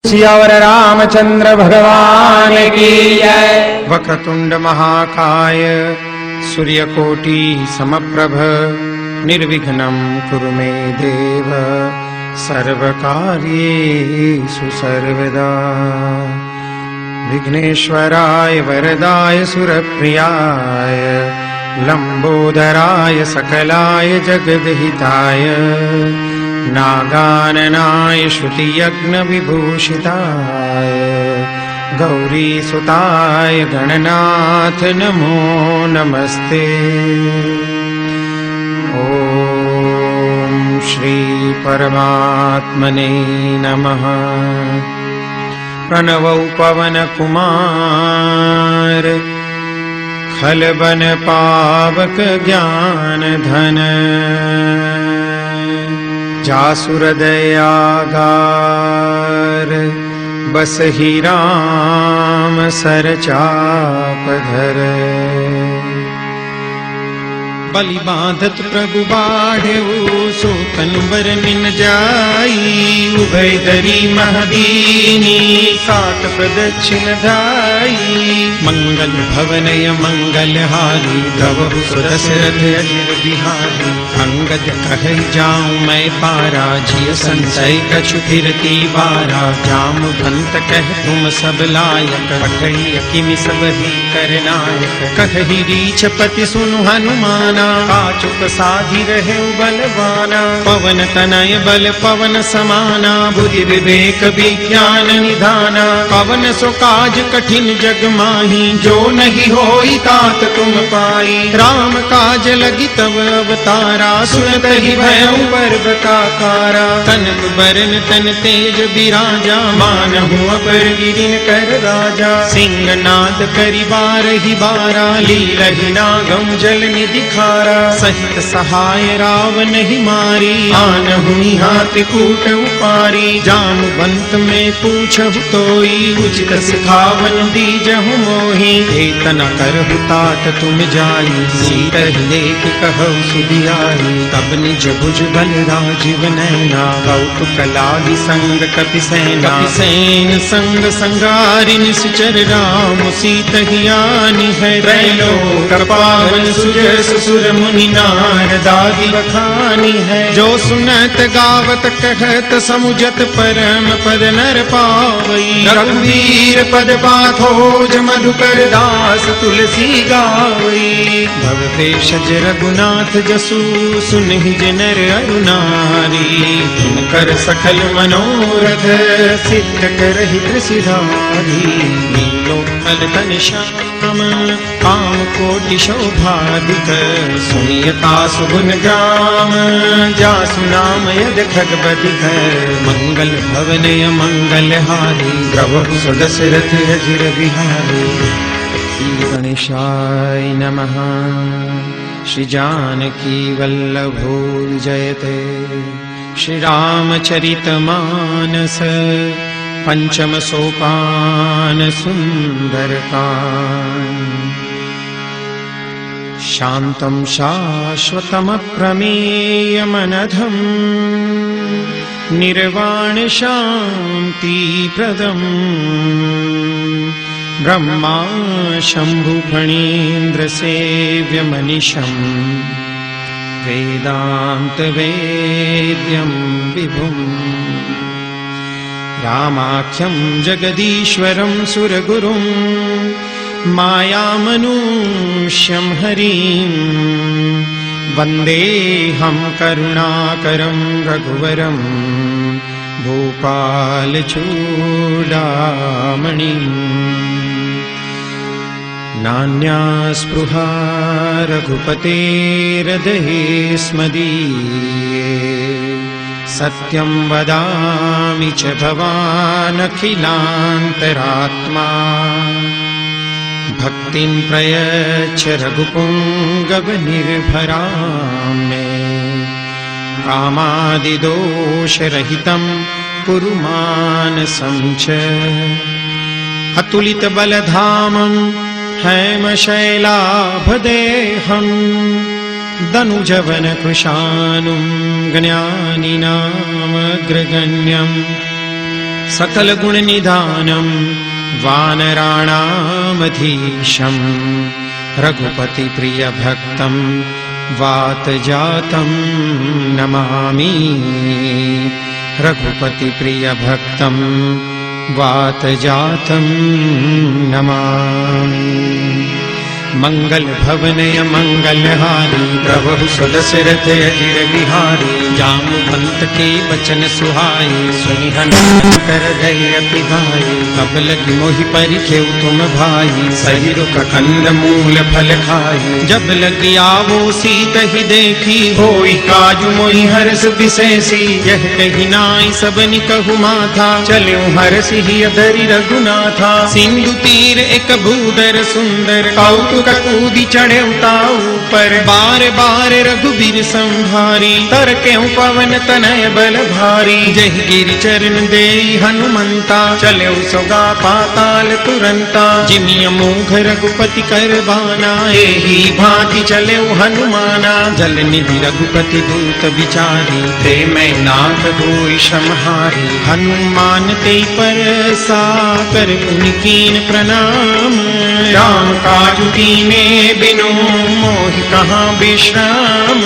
सियावर रामचंद्र भगवान की जय। वक्रतुंड महाकाय सूर्यकोटि समप्रभ निर्विघ्नं कुरु मे देव सर्वकार्येषु सर्वदा। विघ्नेश्वराय वरदाय सुरप्रियाय लंबोदराय सकलाय जगद्हिताय नागाननाय श्रुतियज्ञविभूषिताय गौरीसुताय गणनाथ नमो नमस्ते। ॐ श्री परमात्मने नमः। प्रणवौ पवन कुमार खलबन पावक ज्ञान धन जासुर दयागार बसहि राम सरचापधर। बलि बांधत प्रभु बाढ़ेऊ सोतन बरनिन जाई उभय दरी महदीनी सात प्रदक्षिण धाई। मंगल भवनय मंगलहारी गवहु सुदशरथ अजिर बिहारी। अंगद कहै जाऊं मैं पारा जिय संशय कछु फिरती बारा। जामवंत कह तुम सब लायक पठई किमि सब ही करनायक। कहहि रीछपति सुनु हनुमाना काचुक साधि रहे बलवाना। पवन तनय बल पवन समाना बुद्धि विवेक विज्ञान निधाना। पवन सो काज कठिन जग माही जो नहीं होई तात तुम पाई। राम काज लगी तब अवतारा सुनत ही भयउ पर्वताकारा। तनक बरन तन तेज बिराजा मानहु अपर गिरिन कर राजा। सिंहनाद करि बारहि बारा लीलहि नागम जल निधि खारा। सहित सहाय रावण ही मारी आनहु हाथ कूट उपारी। जामवंत में पूछहु तोई उचित सिखावन दीजहु मोहि। एतना करहु तात तुम जाई सीतहि लेख कहु सुधियाई। तब निज भुज बल राजीव नैना कौतुक लागी संग कपिसेना। कपिसेन संग संगारि निश्चर राम सीतहि आनि है। त्रैलोक पावन सुजस सुर मुनि नारदादि बखानी है। जो सुनत गावत कहत समुझत परम पद नर पावई। रघुवीर पद पाथोज मधुकर दास तुलसी गावई। भव भेषज रघुनाथ जसु सुनहि जनर अरु नारी। कर सकल मनोरथ सिद्ध करहि त्रिसिधारी। नीलोत्पल तन श्याम काम कोटि शोभाधिक। सुनियता सुगुन ग्राम जासु नाम यद खगपतिक। मंगल भवनय मंगलहारी प्रभु सुदशरथ अजिर बिहारी। श्री गणेशाय नमः। श्री जानकी वल्लभो जयते। श्री रामचरितमानस पंचम सोपान सुंदरकांड। शान्तं शाश्वतमप्रमेयमनघम् निर्वाण शान्तिप्रदम्। ब्रह्मा शम्भु फणीन्द्र सेव्यमनिशम् वेदान्त वेद्यं विभुम्। रामाख्यं जगदीश्वरं सुरगुरुं मायामनुष्यं हरिं। वन्देऽहं करुणाकरं रघुवरं भूपालचूडामणिम्। नान्या स्पृहा रघुपतेर्हृदये स्मदीये। सत्यं वदामि च भवानखिलान्तरात्मा। भक्तिं प्रयच्छ रघुपुङ्गवनिर्भरां मे। कामादिदोषरहितं कुरु मानसं च। अतुलितबलधामं हैमशैलाभदेहम्। दनुजवनकृशानुं ज्ञानिनामग्रगण्यम्। सकल गुण निधानम वानराणामधीशम् रघुपति प्रिय भक्तम वात जातम नमामि। रघुपति प्रिय भक्तम वात जातम नमामि। मंगल भवनय मंगलहारी प्रभु सुदशरथ अजिर बिहारी। जामवंत के बचन सुहाए सुनि हनुमत कर अति भाई। कब लगी मोहि परिखेउ तुम भाई सही रुख कंद मूल फल खाई। जब लगी आवो सीत ही देखी होई काजु मोहि हर्ष विशेषी। यह कही नाई सबनि कहु माथा चल्यो हर्षि ही अधरि रघुनाथा। सिंधु तीर एक भूधर सुंदर कौतुक कूदी चढ़े उताऊ पर। बार बार रघुबीर संहारी तर क्यों पवन तनय बल भारी। जय गिरि चरण देई हनुमंता चले सुगा पाताल तुरंता। जिमिय मोघ रघुपति कर बाना एही भांति चले हनुमाना। जल निधि रघुपति दूत विचारी ते मैं नाथ होई श्रमहारी। हनुमान ते पर साकर पुनि कीन प्रणाम। राम काज कीने बिनु मोहि कहाँ विश्राम।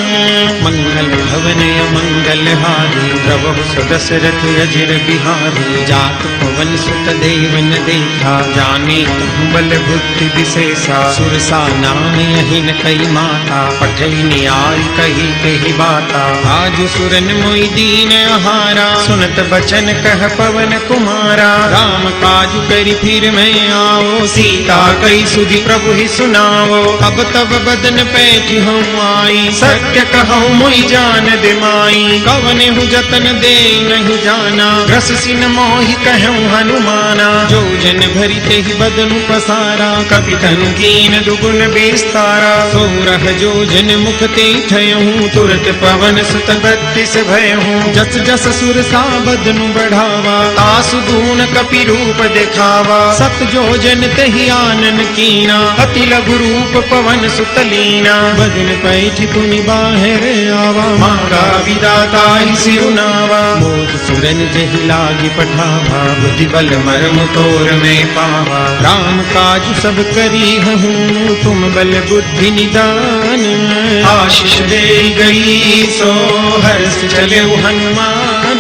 मंगल भवनय मंगलहारी प्रभु सुदशरथ अजिर बिहारी। जात पवन सुत देवन देखा जाने कहु बल बुद्धि विशेषा। सुरसा नाम यहिन कई माता पठई न्याय कही कही बाता। आज सुरन मोहि दीन आहारा सुनत बचन कह पवन कुमारा। राम काज करि फिर मैं आओ सीता कई सुधि प्रभु ही सुनाओ। अब तब बदन पैठी हूँ आई सत्य कहूँ मोहि जान दिमाई। कवने हूँ जतन दे नहीं जाना रस सिन मोहि कहूँ हनुमाना। जो जन भरी ते ही बदनु पसारा कपि तनु कीन दुगुन विस्तारा। सोरह जो जन मुख ते ठयहूँ तुरत पवन सुत बत्तीस भयहूँ। जस जस सुरसा बदनु बढ़ावा तासु दून कपि रूप दिखावा। सत जो जन तहि आनन कीना अति लघु रूप पवन सुतलीना। बदन पैठी पुनि बाहर आवा मांगा विदाता ही सिरुनावा। मोद सुरन जहि लागी पठावा बुद्धि बल मर्म तोर में पावा। राम काज सब करी हूँ तुम बल बुद्धि निदान। आशीष दे गई सो हर्ष चले हनुमान।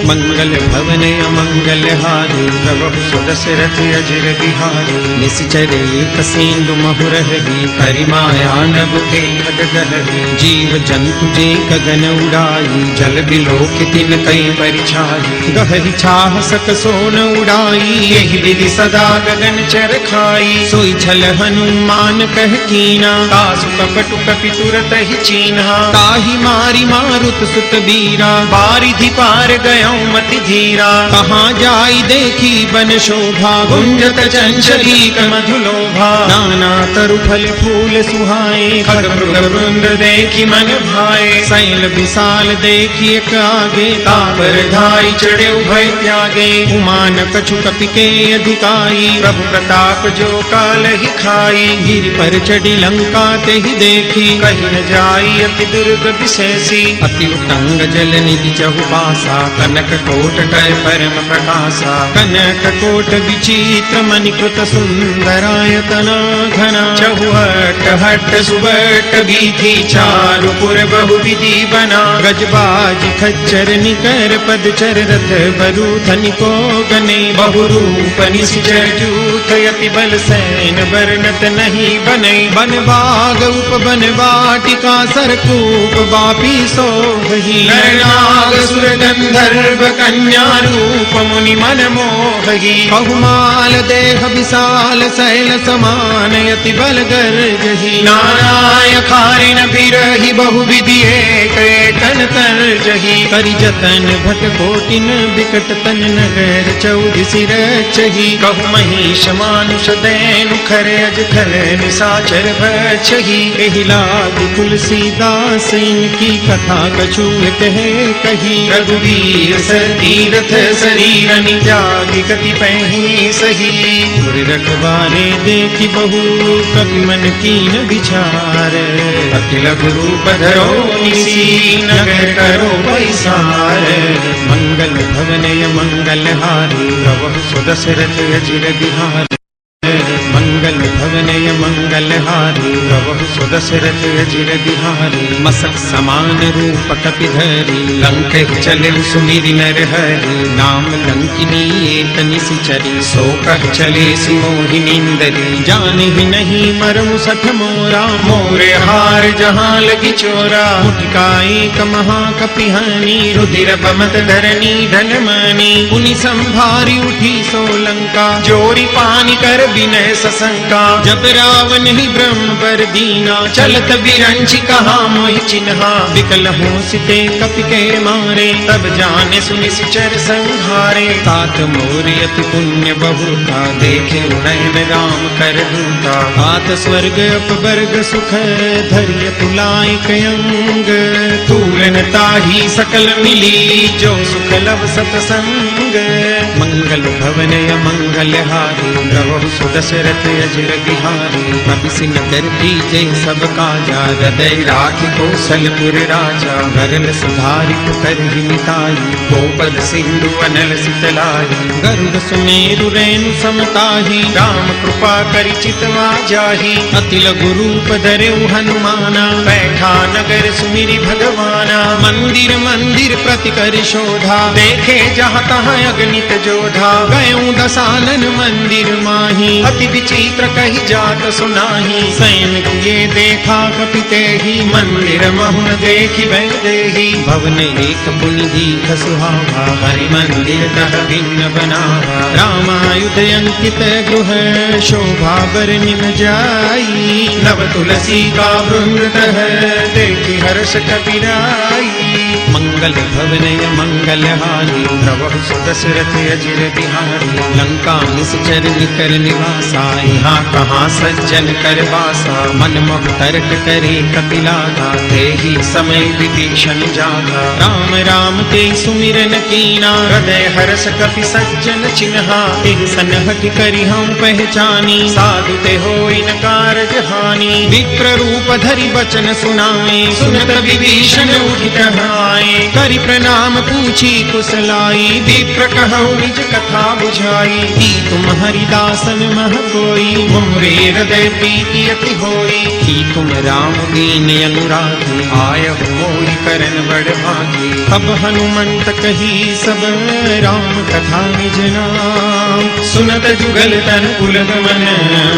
मंगल भवनय मंगलहारी प्रभु सुदशरथ अजिर बिहारी। निश्चरे कसेंदु महुरहरी करिमाया नभ के खगगहरी। जीव जंतु जे गगन उड़ाई जल बिलोक तिन कई परिछाई। गहरी छाह सक सोन उड़ाई यही विधि सदा गगन चर खाई। सोई छल हनुमान कह कीना तासु कपटु कपि तुरत ही चीन्हा। ताहि मारी मारुत सुत बीरा बारिधि पार गयो मति धीरा। कहाँ जाई देखी बन शोभा गुंजत चंचली मधुलोभा। नाना तरु फल फूल सुहाए खग मृग वृंद देखी मन भाए। शैल विशाल देखी एक आगे तापर धाई चढ़े भय त्यागे। उमान कछु कपि के अधिकाई प्रभु प्रताप जो काल ही खाई। गिर पर चढ़ी लंका ते ही देखी कहीं न जाई अति दुर्ग विशेषी। अति उतंग जल निधि चहुपासा कनक कोट कर परम प्रकाशा। कनक कोट विचित्र मणिकृत सुंदरायतना घना। चहुहट हट सुबट बीथी चारु पुर बहु विधि बना। गजबाज खच्चर निकर पदचर रथ बरु धनिको गने। बहुरूप निश्चर जूथ यति बल सैन बरनत नहीं बने। बनबाग उपवन वाटिका सरकूप बापी सोहि। नरनाग सुर गंधर्व कन्या रूप मुनि मन मोहि। बहुमाल देह विशाल शैल समान यति बल गर्जहि। नाराय खारिन बिरहि बहु विधि एक तन तर्जहि। करि जतन भट कोटिन बिकट तन नगर चौधि सिर चहि। कहु महिष मानुष दैनु खर अज खर निशाचर भक्षहि। एहि लाग तुलसीदास इनकी कथा कछु कहे कही। रघुवीर तीर्थ तीर्थ शरीरन त्यागी कति पही सही। गुर रखवारे देखी बहु कपि मन कीन विचार। अति लघु रूप धरो निसी नगर करो पैसार। मंगल भवनय मंगलहारी प्रभु सुदशरथ अजिर बिहारी। मंगल भवनय मंगलहारी प्रभु सुदशरथ अजिर बिहारी। मसक समान रूप कपिधरी लंक चले सुमिरि नर हरि। नाम लंकिनी एक निशिचरी सो कह चले सिमोहिनींदरी। जाने ही नहीं मरमु सठ मोरा मोरे हार जहाँ लगी चोरा। मुठका एक महाकपिहानी रुधिर बमत धरनी धनमणि। पुनि संभारी उठी सो लंका जोरी पानी कर विनय सशंका। जब रावण ही ब्रह्म पर दीना चलत बिरंची कहा मोहि चिन्हा। विकल हो सिते कपि के मारे तब जाने सुनि सिचर संहारे। तात मोरि अति पुण्य बहुता देखे नयन राम कर दूता। तात स्वर्ग अपवर्ग सुख धैर्य तुलायक अंग। तूलन ताही सकल मिली जो सुख लव सतसंग। मंगल भवनय मंगलहारी प्रभु सुदशरथ अजिर बिहारी। कपिसिन कर दीजे सब काजा हृदय राखि कौशलपुर राजा। गरल सुधारि पुकर हिमिताई गोपद सिंधु अनल सितलाई। गरुड़ सुमेरु रेणु समताही राम कृपा करि चितवा जाही। अति लघु रूप धरेउ हनुमाना बैठा नगर सुमिरि भगवाना। मंदिर मंदिर प्रति कर शोधा देखे जहाँ तहाँ अगणित जोधा। गयऊ दसानन मंदिर माही अति विचित्र कही जात सुनाही। सैन किए देखा कपिते ही मंदिर महुन देखी वैदेही। भवन एक पुनि दीख सुहावा हरि मंदिर कह भिन्न बनावा। रामायुध अंकित गृह शोभा बरनिम जाई। नव तुलसी का वृंद तह देखी हर्ष कपिराई। मंगल भवनय मंगलहारी प्रभु सुदशरथ अजिर बिहारी। लंका निश्चर निकर निवासा यहाँ कहाँ सज्जन कर वासा। मन मोह तर्क करे कपिलागा तेहि समय विभीषण जागा। राम राम ते सुमिरन कीना हृदय हर्ष कपि सज्जन चिन्हा। एहि सनहठ करि हम पहचानी साधु ते होई न कारज हानि। विप्र रूप धरि बचन सुनाए सुनत विभीषण उठि कहाए। करि प्रणाम पूछी कुशलाई विप्र कहु निज कथा बुझाई। की तुम हरिदासन मह कोई मोरे हृदय प्रीति अति होई। की तुम राम दीन अनुरागी आय मोहि करन बड़ भागी। अब हनुमंत कही सब राम कथा निज नाम। सुनत जुगल तन पुलक मन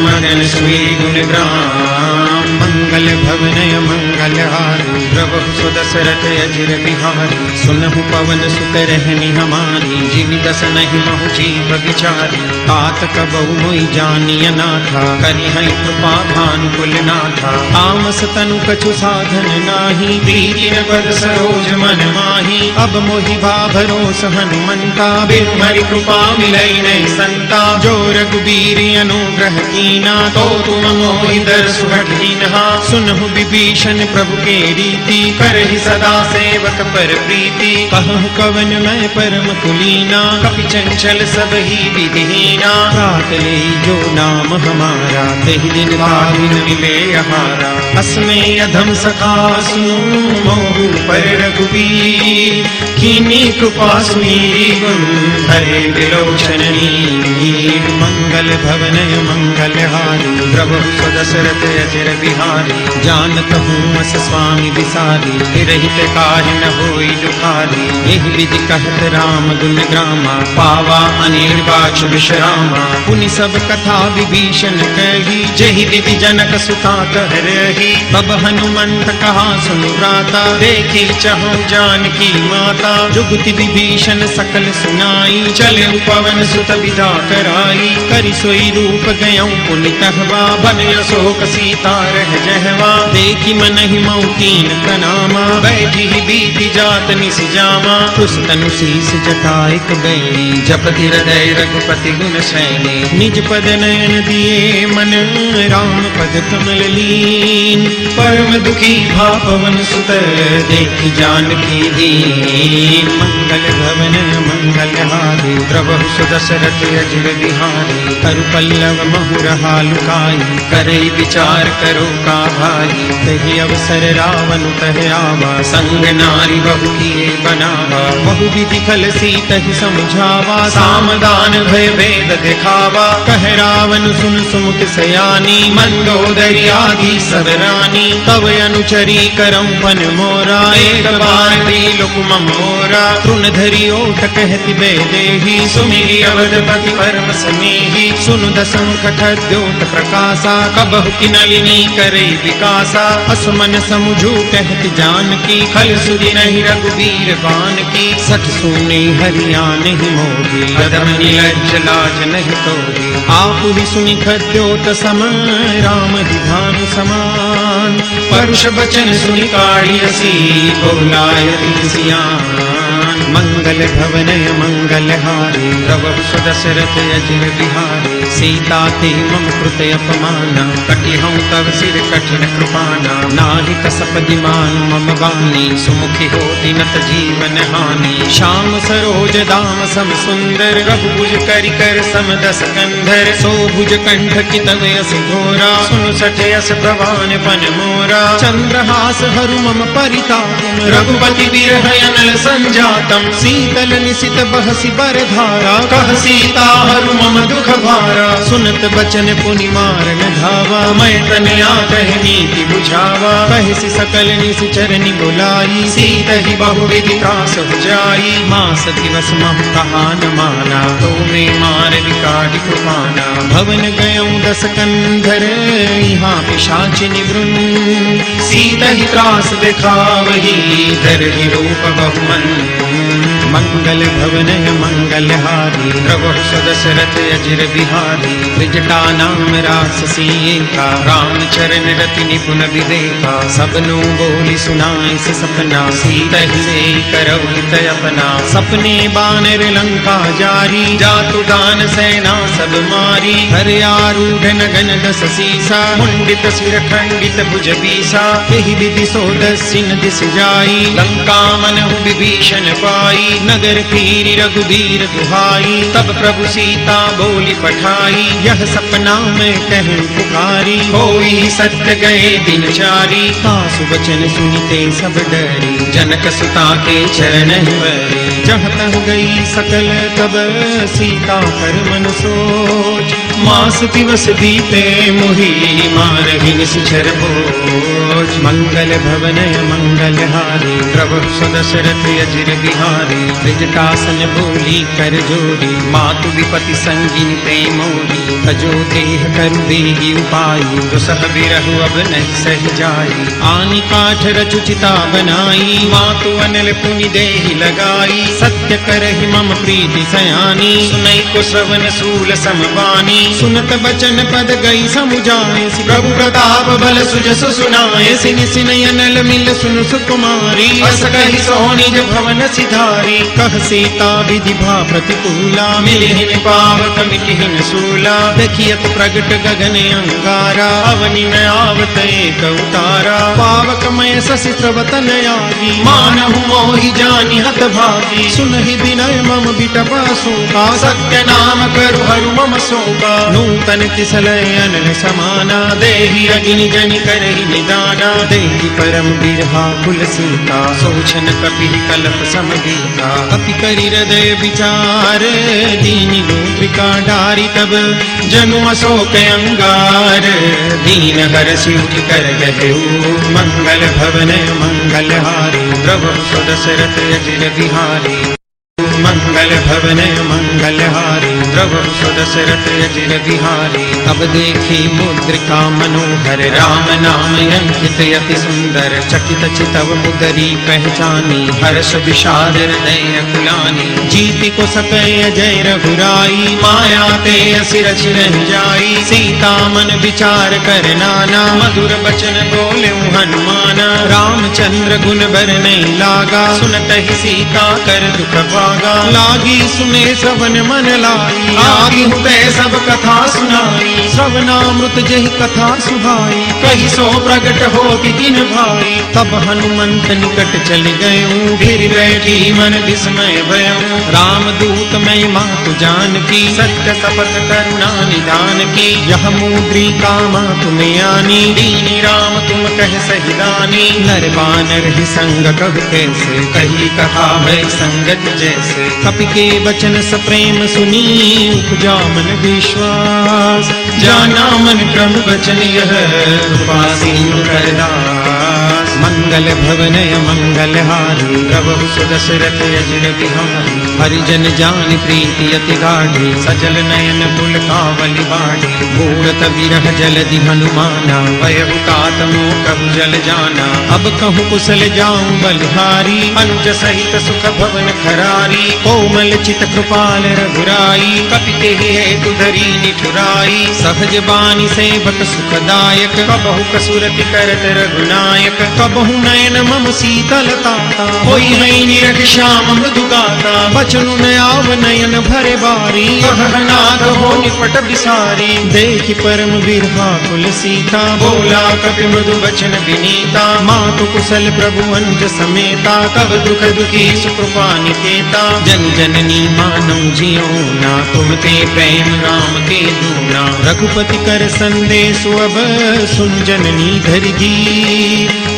मगन श्री गुण ग्राम। मंगल भवनय मंगलहारी प्रभु सुदशरथ अजिर बिहारी। सुनहु पवन सुत रहनी हमारी जिमि दस नहीं महु जीव विचारी। तात कबहु मोहि जानिय नाथा करि हैं कृपा भानुकुल नाथा। तामस तनु कछु साधन नाही प्रीति न पद सरोज मन माही। अब मोहि बा भरोस हनुमंता बिनु हरि कृपा मिलई नहीं संता। जो रघुबीर अनुग्रह कीना तो तुम मोहि दरसु हठीनहा। सुनहु विभीषण प्रभु के रीति करहि सदा सेवक पर प्रीति। कहु कवन मैं परम कुलीना कपि चंचल सब ही विधिहीना। रात ले जो नाम हमारा तेहि दिन पाहिन मिले हमारा। अस्मे अधम सखा सुनो मोहु पर रघुबीर। कीनी कृपा सुनीरी गुण हरे विलोचन नीर। मंगल भवनय मंगलहारी प्रभु सुदशरथ अजिर बिहारी। जानत हूँ अस स्वामी विसारी रहित काहि न होई दुखारी। एहि विधि कहत राम गुण ग्रामा पावा अनिर्वाच विश्रामा। पुनि सब कथा विभीषण कही जहि विधि जनक सुता कह रही। तब हनुमंत कहा सुनु भ्राता देखी चहु जानकी माता। जुगति विभीषण सकल सुनाई चले पवन सुत विदा कराई। कर हरि सोई रूप गयऊं पुनितहवा बन अशोक सीता रह जहवा देखी मन ही मऊ कीन प्रणामा बैठी ही बीती जात निस जामा उस तनु शीस जटाइक बैली जपति हृदय रघुपति गुण शैली निज पद नयन दिए मन राम पद कमल लीन परम दुखी भा पवन सुत देखी जानकी दीन मंगल भवन मंगल हारी प्रभु सुदशरथ अजिर बिहारी करु पल्लव महुरहा लुकाई करई विचार करो का भाई तही अवसर रावण तह आवा संग नारी बहु किए बनावा बहु विधि फल सीतहि समझावा सामदान भय भेद दिखावा कह रावण सुन सुमुख सयानी मंदोदरी आदि सब रानी तव अनुचरी करम पन मोरा एक बार त्रिलोक मम मोरा तृण धरि ओठ कहति बेदेही सुमिरि अवधपति परम सनेही सुनु दसंकट द्योत प्रकाशा कबहु की नलिनी करई विकासा असमन समुझू कहति जानकी खल सुधि नहीं रघुबीर बान की सठ सुने हरियाण ही मोही कदम नीलज लाज नहीं तोही आपु ही सुनि खद्योत समान राम ही भानु समान परुष बचन सुनि काढ़ी हसी बोलायति सियान मंगल भवन मंगल हारी प्रभु सुदशरथ अजिर बिहारी सीता ते मम कृत अपमाना कटि हूँ तव सिर कठिन कृपाना नाहि कसप दिमान मम वाणी सुमुखी होति नत जीवन हानि श्याम सरोज दाम सम सुंदर रघुभुज करि कर सम दस कंधर सो भुज कंठ की तव यस घोरा सुनु सठ यस प्रवान पन मोरा चंद्रहास हरु मम परिताप रघुपति बिरह अनल संजातम शीतल निशित बहसी बर धारा कह सीता हरु मम दुख भारा सुनत बचन पुनि मारन धावा मैं तनया कह नीति बुझावा कहसी सकल निश्चरनि बुलाई सीत ही बहु विधि त्रास जाई मास दिवस महु कहा न माना तो मैं मार विकारि कृपाना भवन गयऊं दस कंधर यहाँ पिशाचिनि वृंद सीत ही त्रास दिखावही धर ही रूप बहुमन मंगल भवन मंगल हारी प्रभु सुदशरथ अजिर बिहारी त्रिजटा नाम रास सीता राम चरण रति निपुण विवेका सबनु बोली सुनाई से सपना सीता ही करौ हित अपना सपने बानर लंका जारी जातु दान सेना सब मारी हर आरूढ़ नगन दस सीसा मुंडित सिर खंडित भुज बीसा यही विधि सो दस्सिन दिस जाई लंका मनहु विभीषण पाई नगर फिरी रघुबीर दुहाई तब प्रभु सीता बोली पठाई यह सपना मैं कहूँ पुकारी होई सत्य गए दिन चारी सासु वचन सुनते सब डरी जनक सुता के चरण बरी जहाँ तह गई सकल तब सीता कर मन सोच मास दिवस बीते मोही मारहि निश्चर बोझ मंगल भवन मंगल हारी प्रभु सुदशरथ अजिर बिहारी त्रिजटासन बोली कर जोड़ी मातु विपति संगिनी प्रेम मोरी तजो देह करु देहि उपाई दुसह बिरहु अब नहीं सह जाई आनि काठ रचुचिता बनाई मातु अनल पुनि देहि लगाई सत्य करहि मम प्रीति सयानी सुनई को श्रवण सूल समबानी सुनत बचन पद गई समुझाए प्रभु प्रताप बल सुजसु सुनाए सिनि सिनि अनल मिल सुन सुकुमारी अस कहि सोनिज भवन सिधारी कह सीता विधि भा प्रतिकूला मिलिहिन पावक मिटिहिन सूला देखियत प्रगट गगन अंगारा अवनि में आवत एक उतारा पावक मय शशि प्रवतन आगी मानहु मोहि जानि हत भागी सुनहि विनय मम बिटपा शोका सत्य नाम करु हरु मम शोका नूतन किसलय अनल समाना देहि अग्नि जनि करहि निदाना देहि परम बिरहा कुल सीता सोचन कपि कल्प समगीता अपि करि हृदय विचार दीनि गोत्रिका डारी तब जनु अशोक अंगार दीन हरषि उठि कर गहेउ मंगल भवन मंगल हारी प्रभु सुदशरथ अजिर बिहारी मंगल भवनय मंगलहारी द्रवहु सुदशरथ अजिर बिहारी। अब देखी मुद्रिका मनोहर राम नाम अंकित अति सुंदर। चकित चितव मुदरी पहचानी हर्ष विषाद हृदय अकुलानी। जीति को सकय अजय रघुराई माया ते असि रचि नहीं जाई। सीता मन विचार कर नाना मधुर बचन बोले हनुमाना। रामचंद्र गुण बर नहीं लागा सुनत ही सीता कर दुख भागा। लागी सुने श्रवण मन लाई आगी हुते सब कथा सुनाई। श्रवणामृत जहि कथा सुहाई कही सो प्रगट हो दिन भाई। तब हनुमंत निकट चल गए फिर बैठी मन विस्मय भयऊ। राम दूत मैं मातु जानकी सत्य शपथ करुणा निधान की। यह मुद्रिका मातु में आनी दीनी राम तुम कह सही दानी। नर बानर ही संग कब कैसे कही कहा भय संगत जैसे। कपि के वचन सप्रेम सुनी उपजा मन विश्वास। जाना मन क्रम वचन यह उपासीन करदास। मंगल भवनय मंगलहारी प्रभु सुदशरथ अजिर बिहारी। हरिजन जान प्रीति अति गाढ़ी सजल नयन पुलकावली बाढ़ी। मूरत विरह जलधि हनुमाना भयहु तात मोह प्रभु जल जाना। अब कहूँ कुशल जाऊं बलिहारी अनुज सहित सुख भवन खरारी। कोमल चित कृपाल रघुराई कपिते हेतु धरी निठुराई। सहज बानी सेवक सुखदायक कबहु कसुरति करत रघुनायक। कबहु नयन मम शीतलताता होई है निरख श्याम मृदुगाता। बचनु नयाव नयन भरे बारी कहनाथ हो निपट बिसारी। देखि परम बिरहा कुल सीता बोला कपि मृदु बचन विनीता। मातु कुशल प्रभु अनुज समेता तब दुख दुखी सुकृपा निकेता। जन जननी मानौ जियो ना तुम ते प्रेम राम के दूना। रघुपति कर संदेश अब सुन जननी धरि दी।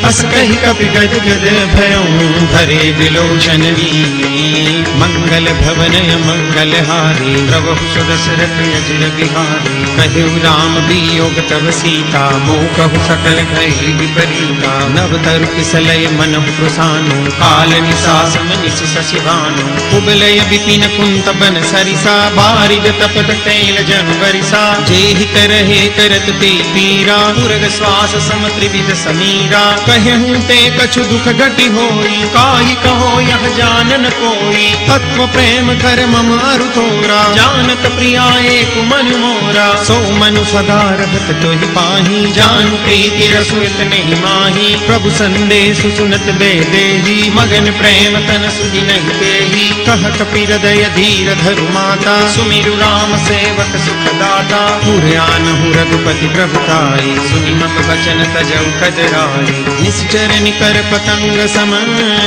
अस कहि कपि गद गद भयऊ भरे विलोचन वीर। मंगल भवनय मंगलहारी प्रभु सुदशरथ अजिर बिहारी। कहु राम वियोग तब सीता मोह कहु सकल भय विपरीता। नव तरु किसलय मनहु प्रसानु काल निसास मनिष शशि भानु। कुबलय विपिन कुंत बन सरिसा बारिज तपत तैल जनु बरिसा। जेहि करहे करत ते पीरा पुरग श्वास सम त्रिविध समीरा। कहूँ ते कछु दुख घटि होई काहि कहो यह जानन कोई। तत्व प्रेम कर मम अरु तोरा जानत प्रिया एक मन मोरा। सो मनु सदा रहत तोहि पाही जानु प्रीति रसु इतने माही। प्रभु संदेश सुनत बे देही मगन प्रेम तन सुधि नहीं देही। कह कपि हृदय धीर धरु माता सुमिरु राम सेवक सुखदाता। पुरयानहु रघुपति प्रभुताई सुनि मम वचन तजौ कजराई। निश्चर निकर पतंग सम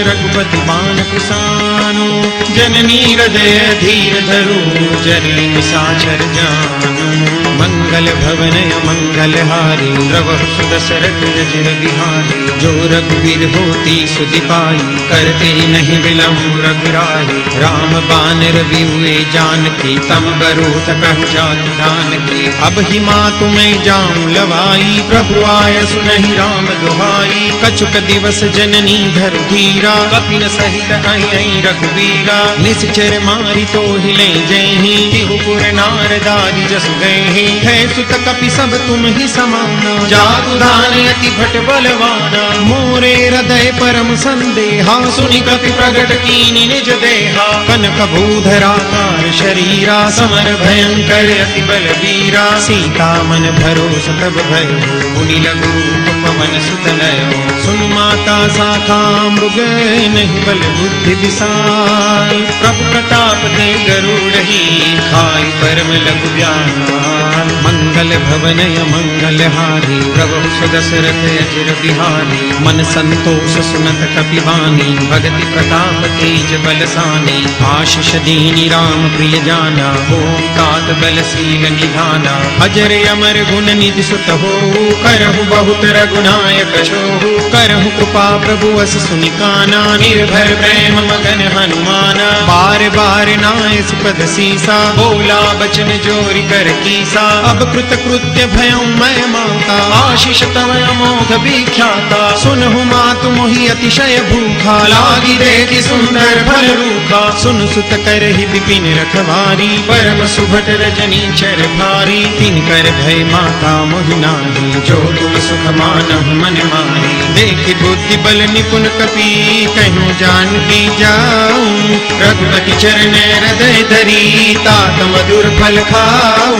रघुपति बाण कुसानु। जननी हृदय धीर धरु जरि निशाचर जानु। मंगल भवनय मंगलहारी द्रवहु सुदशरथ अजिर बिहारी। जो रघुवीर होती सुधि पाई करते नहीं विलम्ब रघुराई। राम बानर विहुए जानकी तम बरूथ कहु जातु जानकी। अब ही मातु मैं जाऊं लवाई प्रभु आय सुनहि राम दुहाई। कछुक दिवस जननी धर धीरा कपिन सहित आई रघुवीरा। निश्चर मारी तो हिले जयहि तिहुपुर नारदारी जसु गए। है सुत कपि सब तुम ही समाना जादू दान अति भट बलवाना। मोरे हृदय परम संदेहा सुनि कपि प्रगट कीनि निज देहा। कनक भूधराकार शरीरा समर भयंकर अति बलवीरा। सीता मन भरोस तब भयो मुनि लघु पवन सुत लयो। सुन माता साखा मृग नहीं बल बुद्धि विशाल। प्रभु प्रताप दे गरुड़ही खाई परम लघु व्याल। मंगल भवनय मंगलहारी प्रभु सुदशरथ अजिर बिहारी। मन संतोष सुनत कपि बानी भगति प्रताप तेज बलसानी। आशीष दीनी राम प्रिय जाना ओम तात बलशील निधाना। अजर अमर गुण निधि सुत हो करहु बहुत रघुनायक छोहु। करहु कृपा प्रभु अस सुनि काना निर्भर प्रेम मगन हनुमाना। बार बार नाय सुपद सीसा बोला बचन जोरि कर कीसा। अब कृत बहुत कृत्य भयं मैं माता, आशीष तव अमोघ विख्याता। सुनहु मातु मोहि अतिशय भूखा, लागी देखि सुंदर फल रूखा। सुन सुत करहि विपिन रखवारी, परम सुभट रजनी चर भारी। तिन कर भय माता मोहि नाही, जो तुम सुख मानहु मन माही। देखि बुद्धि बल निपुण कपि, कहूँ जानकी जाऊं। रघुपति चरण हृदय धरी, तात मधुर फल खाऊं।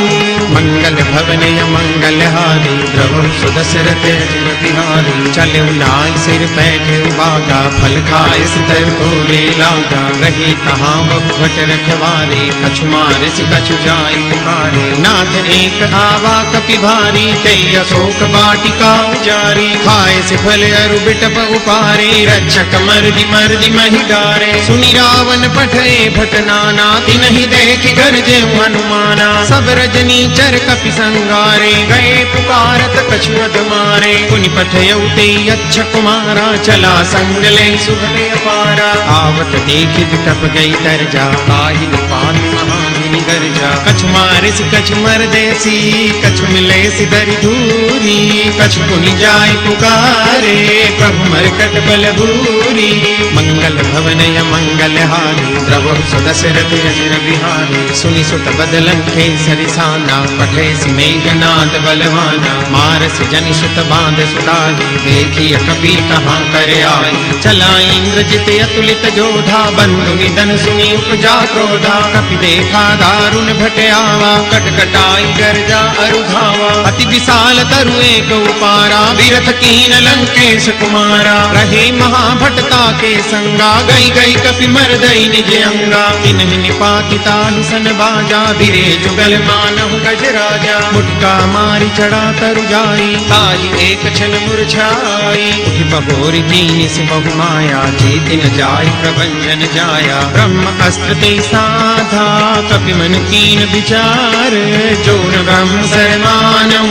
मंगल भवन मंगल हारी, प्रभु सुदशरथ अजिर बिहारी। चले नाय सिर पैठे बागा, फल खाए सितर भोरे लागा। रही तहाँ भट रखवारे, कछु मारे से कछु जाय पुकारे। नाथ एक आवा कपि भारी, कई अशोक वाटिका उजारी। खाए से फल अरु बिटप उपारे, रक्षक मर्दि महि डारे। सुनि रावण पठे भट नाना, तिनहि देखि गरजे हनुमाना। सब रजनी चर कपि संगारे, गए पुकारत कछु अध मारे। पुनि पठयउ ते अच्छा कुमारा, चला संग ले सुभले अपारा। आवत देखि बिटप गई तरजा, ताहि निपात महामुनि गर्जा। कछु मारे से कछु मर देसी, कछु मिले से दरि धूरी। कछु पुनि जाय पुकारे, प्रभु मरकट बल भूरी। मंगल भवन मंगल हारी, प्रभु सुदशरथ अजिर बिहारी। सुनि सुत बदलन केसरि साना, पठे सि मेघनाद बलवाना। मारस जनि सुत बांध सुताई, देखि कपि तहाँ कर आई। चला इंद्रजित अतुलित जोधा, बंधु निधन सुनि उपजा क्रोधा। कपि देखा दारुण भट आवा, कटकटाई गर्जा अरु धावा। अति विशाल तरु एक उपारा, विरथ कीन लंकेश कुमारा। रहे महाभटता के संगा, गई गई कपि मर्दई निज अंगा। तिन्हि निपाति ताहि सन बाजा, बिरे जुगल मानहु गज राजा। मुटका मारि चढ़ा तरु जाई, ताहि एक छन मुरझाई। उठि बहोरि कीनि से बहु माया, जेति न जाय प्रभंजन जाया। ब्रह्म अस्त्र ते साधा, कपि मन कीन विचार। जो न ब्रह्म शरमानहु,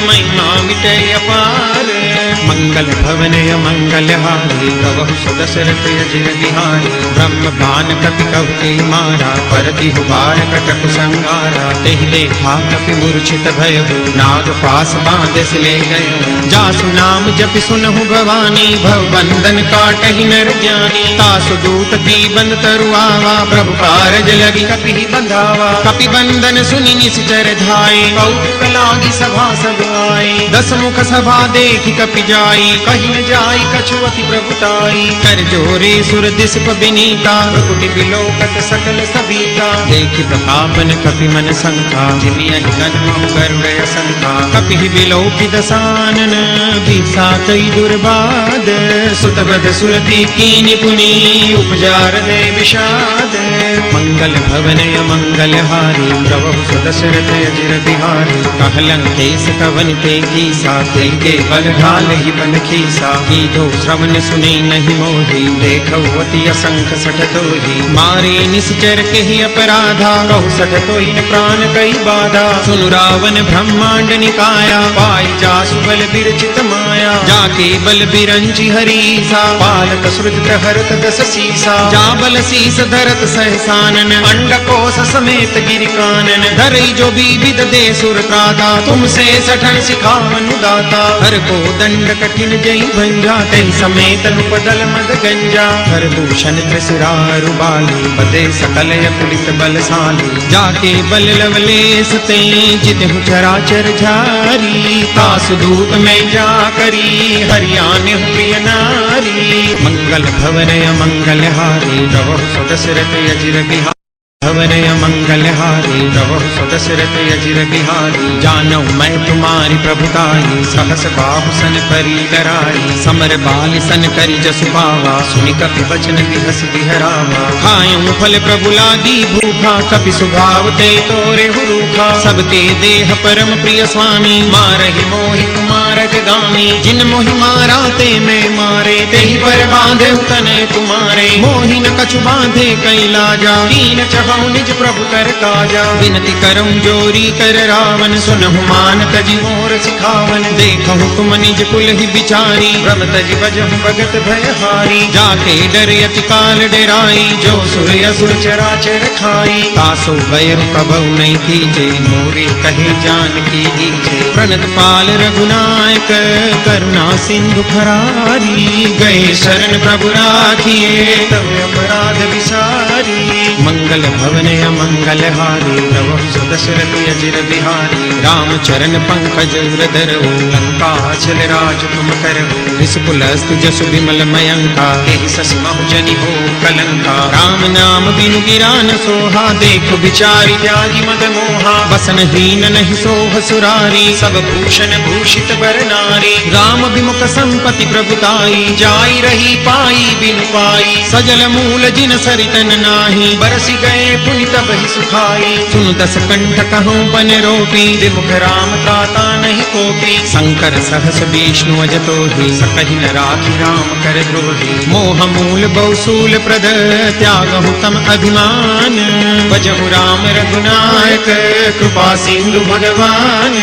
महिमा मिटे अपार। मंगल भवन मंगल हारी, प्रभु सुदशरथ अजिर बिहारी। ब्रह्म बान कपि कहु के मारा, परति हुबार कटक संगारा। तेहि देखा कपि मूर्छित भयउ, नाग पास बांधस ले गयो। जासु नाम जपि सुनहु भवानी, भव बंधन काटहि नर ज्ञानी। तासु दूत दीबन तरु आवा, प्रभु कारज लगी कपि बंधावा। कपि बंधन सुनि निश्चर धाये, कौतुक लागी सभा सब आए। दस मुख सभा देखि कपि जाई, कहि न जाई कछु अति प्रभुताई। कर जोरे सुर दिसप बिनीता, भ्रुकुटि बिलोकत सकल सबीता। देखि प्रतापन कपि मन शंका, जिमियहि जन्महु गरुड़ शंका। कपि बिलोकि दसानन, भीषा कई दुर्बाद। सुतवद सुरति कीनि पुनि, उपजा हृदय विषाद। मंगल भवन मंगल हारी, प्रभु सुदशरथ अजिर बिहारी। कहलं केस कवन ते कीसा, के बल ढाल ही बन खीसा। कीधो श्रवण सुने नहीं मोही, देखौ अति असंख सठ तोही। मारे निश्चर के ही अपराधा, कहु सठ तोहि प्राण कई बाधा। सुनु रावण ब्रह्मांड निकाया, पाई जासु बल बिरचित माया। जाके बल बिरंचि हरीसा, पालक श्रुत प्रहरत दस सीसा। जा बल शीस धरत सहसानन, अंडकोश समेत गिरि कानन। धरई जो विविध दे सुर त्राता, तुमसे सठन सिखावनु दाता। हर को दंड कठिन जई भंजा, तहि समेत नुपदल मद गंजा। हर भूषण त्रिशुरारु बाली, बदे सकल अतुलित बलशाली। जाके बल लवलेश ते, जितहु चराचर झारी। तासु दूत में जा करी, हरियाने प्रिय नारी। मंगल भवन मंगल हारी, प्रभु सुदशरथ अजिर बिहारी। भवन मंगल हारी, प्रभु सुदशरथ अजिर बिहारी। जानौ मैं तुम्हारी प्रभुताई, सहस बाहु सन परी डराई। समर बाल सन करि जसु पावा, सुनि कपि बचन बिहस बिहरावा। खायं फल प्रभु लागी भूखा, कपि सुभाव ते तोरे हुरूखा। सब ते देह परम प्रिय स्वामी, मारहि मोहि मारग गामी। जिन मोहि मारा ते मैं मारे, तेहि पर बांधे तने तुम्हारे। मोहि न कछु बांधे कई लाजा, दीन चहु निज प्रभु कर काजा। विनती करऊं जोरी कर रावण, सुनहु मान तजि मोर सिखावन। देखहु तुम निज कुल ही बिचारी, भ्रम तजि बजहु भगत भयहारी। जाके डर अति काल डेराई, जो सुर असुर चराचर खाई। तासो बैर कबहु नहीं कीजे, मोरे कहे जानकी दीजे। प्रणत पाल रघुनायक, करुणा सिंधु खरारी। गए शरण प्रभु राखिए, तब अपराध विसारी। मंगल भवन अमंगल हारी, प्रभु सुदशरथ अजिर बिहारी। राम चरण पंकज उरधर, लंका चल राज तुम करहु। रिसपुलस्तु जसु विमल मयंका, एहि सस महु जनि हो कलंका। राम नाम बिनु गिरा न सोहा, देखो बिचारी त्यागी मद मोहा। बसन हीन नहीं सोह सुरारी, सब भूषण भूषित बर नारी। राम विमुख संपति प्रभुताई, जाई रही पाई बिनु पाई। सजल मूल जिन सरितन नाही, बरसी गए पुनि तब ही सुखाई। सुन दस कंठ कहूँ बन रोपी, विमुख राम त्राता नहीं कोपी। शंकर सहस विष्णु अजतो ही, सकहि न राखी राम कर द्रोही। मोह मूल बहुसूल प्रद, त्यागहु तम अभिमान। भजहु राम रघुनायक, कृपा सिंधु भगवान।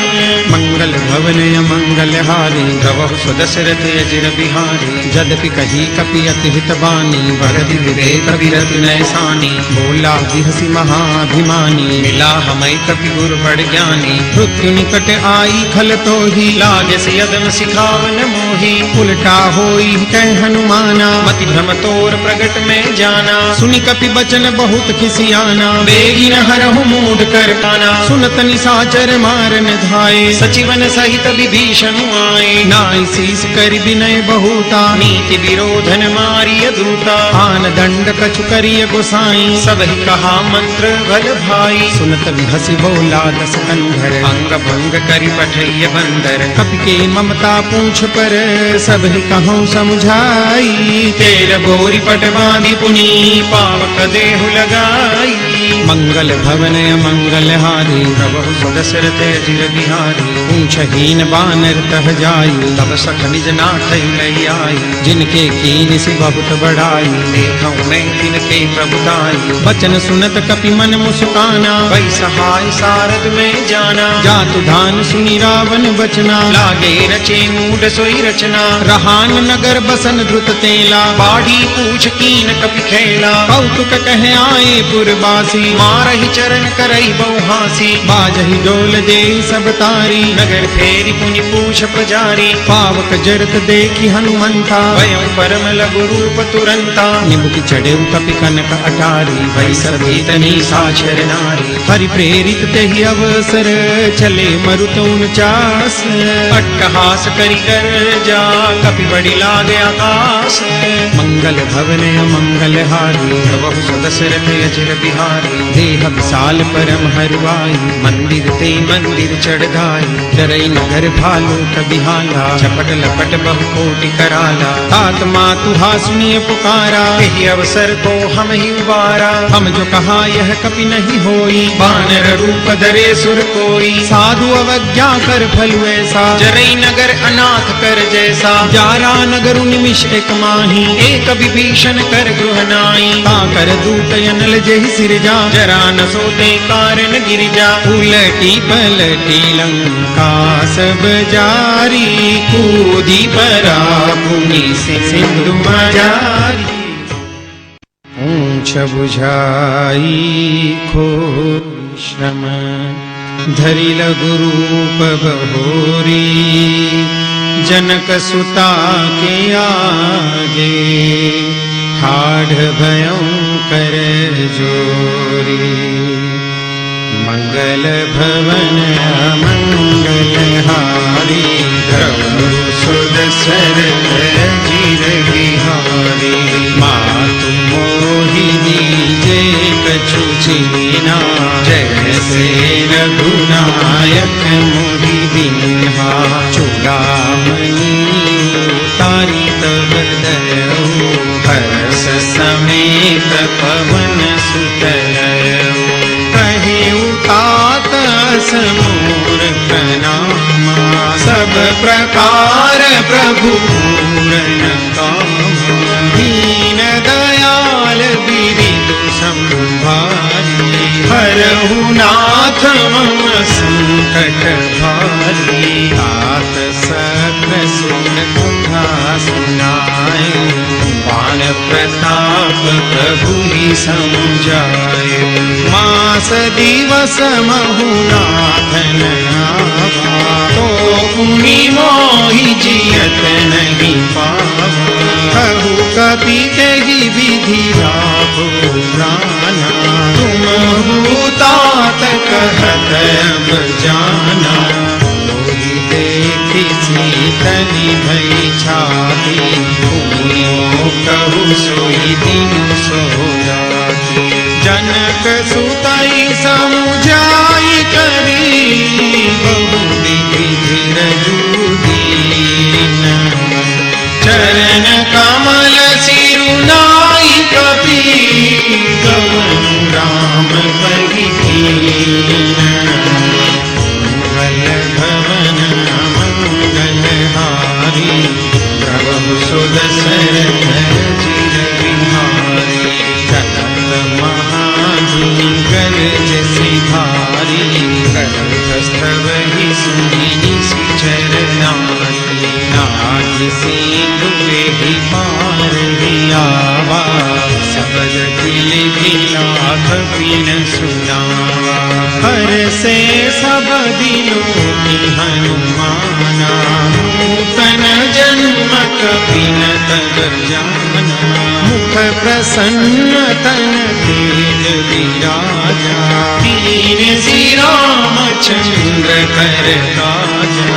मंगल भवन अमंगल हारी, द्रवहु सुदशरथ अजिर बिहारी। जदपि कही कपि अति हित बानी, भरति विवेक विरत नैसानी। बोला बिहसी महाभिमानी, मिला हमै कपि गुर बड़ ज्ञानी। मृत्यु निकट आई खल तो ही, लागे से यदन सिखावन मोही। उल्टा होई कह हनुमाना, मति भ्रम तोर प्रगट में जाना। सुनि कपि बचन बहुत खिसियाना, बेगी न हरहु मूढ़ कर पाना। सुनत निशाचर मारन धाये, सचिवन सहित विभीषण आए। नाई शीस कर विनय बहुता, नीति विरोधन मारिय दूता। आन दंड कछु करिय गोसाई, सब ही कहा मंत्र भल भाई। सुनत विहसी बोला दस कंधर, अंग भंग करि पठैय बंदर। कपि के ममता पूछ पर, सब ही कहूँ समझाई। तेर बोरी पट बांधि पुनि, पावक देहु लगाई। मंगल भवन अमंगल हारी, प्रभु सुदशरथ अजिर बिहारी। पूछहीन बानर तह जाई, तब सख निज नाथ लई आई। जिनके कीन से बहुत बढ़ाई, देखऊं मैं तिनके प्रभुताई। बचन सुनत कपि मन मुस्काना, वै सहाय सारद में जाना। जातु धान सुनि रावण बचना, लागे रचे मूढ़ सोई रचना। रहान नगर बसन द्रुत तेला, बाढ़ी पूछ कीन कपि खेला। कौतुक कह आए पुरबासी, मारहि चरण करई बहु हासी। बाजहि डोल दे सब तारी, नगर फेरी पुनि पूछ प्रजारी। पावक जरत देखी हनुमंता, भयं परम लघु रूप तुरंता। निमुख चढ़ेउ कपि कनक अटारी, भई सभी तनी साक्षर नारी। हरि प्रेरित तेहि अवसर, चले मरुतौन चास। अट्टहास करि गर्जा, कपि बड़ी लागे आकाश। मंगल भवन अमंगल हारी, प्रभु सुदशरथ अजिर बिहारी। देह विशाल परम हरवाई, मंदिर ते मंदिर चढ़ाई। डरई नगर भालू कबिहाला, झपट लपट बहु कोटि कराला। तात मातु हा सुनिय पुकारा, यही अवसर को हम ही उबारा। हम जो कहा यह कपि नहीं होई, बानर रूप धरे सुर कोई। साधु अवज्ञा कर फल ऐसा, जरई नगर अनाथ कर जैसा। जारा नगर निमिष एक माही, एक विभीषण कर गृह नाई। ता कर दूत अनल जेहि सिरजा, जरा न सोते कारण गिरिजा। उलटी पलटी लंका सब जारी, कूदी परा पुनि सिंधु मजारी। ऊंच बुझाई खोर श्रम, धरि लघु रूप बहोरी। जनक सुता के आगे, ठाढ़ भयं कर जोरी। मंगल भवन अमंगल हारी, प्रभु सुदशरथ अजिर बिहारी। मातु मोहि दीजे कछु छीना, जैसे रघुनायक मोहि दीन्हा। चूड़ामणि तारी तब दयऊ, हर्ष समेत पवन सुत रयऊ। कहे उतात समूर प्रणामा, सब प्रकार प्रभु पूरन कामा, दीन दयाल बिरिदु संभारी, हरहु नाथ मम संकट भारी। तात सकल सुन कथा सुनाए, बाण प्रताप प्रभु ही समझाए। मास दिवस महु नाथन आवा, तो उनि मोहि जियत नहीं पावा। कहु कपि तेहि विधि राखो प्राणा, तुम तात कहत अब जाना। मोहि देखि सीतनि भई छाती, पुनियो कहु सोई दीनु सोराती। जनक सुतई समुझाई करी, बहु विधि धीरजु दीन। चरण कमल सिरुनाई कपि, गमन राम कहि कीन। मंगल भवन मंगल हारी, प्रभु सुदशरथ चिर बिहारी। चलत महाजूनि गरज सिधारी, गर्भस्थव ही सुनि निशिचर नारी। नाहि सिंधु एहि पार हियावा, सबद दिल दिलाख बिन सुनावा। हर से सब दिलों की हनुमाना, नूतन जन्म कपिन तब जाना। मुख प्रसन्न तन तेज विराजा, दीन श्रीरामचंद्र कर काजा।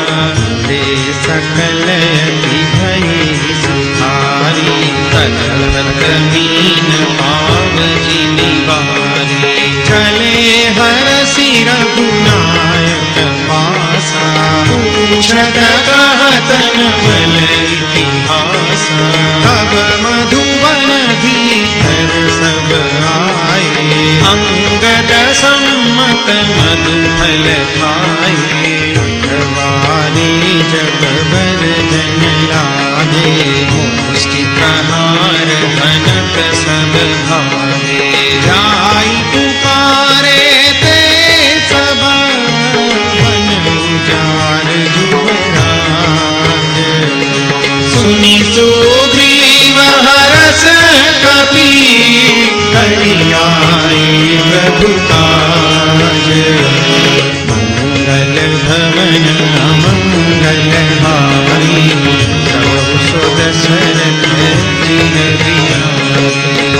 दे सकल अति भई सुखारी, तलत मीन पाव जिनिवारी। चले हरषि रघुनायक पासा, पूछत कहत नवल इतिहासा। तब मधुवन धीर सब आए, अंगद सम्मत मधुफल खाए। अखबारी जब बरदन लागे, मुष्टि प्रहार धनक सब भागे। जाई पुकारे ते सब, मन उजार युवराज। सुनि सुग्रीव हरष कपि, करि आए प्रभु काज। मंगल भवन मंगल हारी, प्रभु सुदशरथ चिर बिहारी।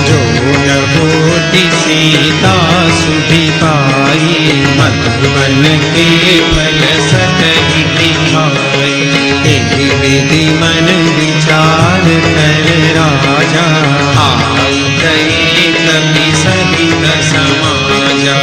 जो न होति सीता सुधि पाई, मधुबन के फल सतहि दिखाई। एहि विधि मन विचार कर राजा, आई गए कपि सहित समाजा।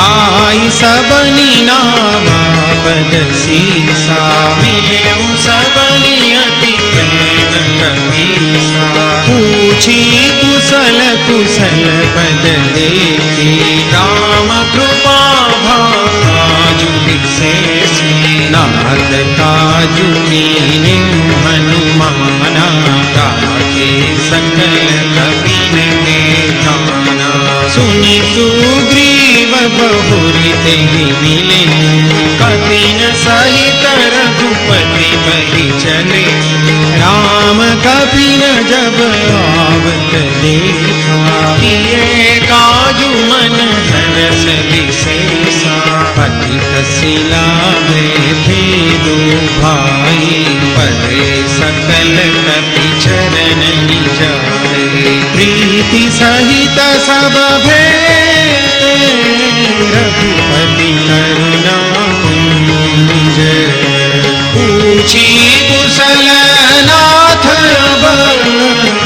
आई सबनि नावा पद सीसा, मिलेउ सबनि अति प्रेम कपीसा। पूछी कुशल कुशल पद देखी, राम कृपा भाजु विशेषी। नाथ काजु कीन्हि हनुमाना, राखे सकल कपिन के जाना। सुनि सुग्रीव बहुरि तेहि मिले, कपिन सहित रघुपति बहि चले। राम कपिन जब आवत देखा, किए काजु मन हरष विशेषा। पतित शिला थे दो भाई, परे सकल कपि चरण जाए। प्रीति सहित सब भेंटे, रघुपति करुणा कुंज। पूछी कुशल नाथ अब,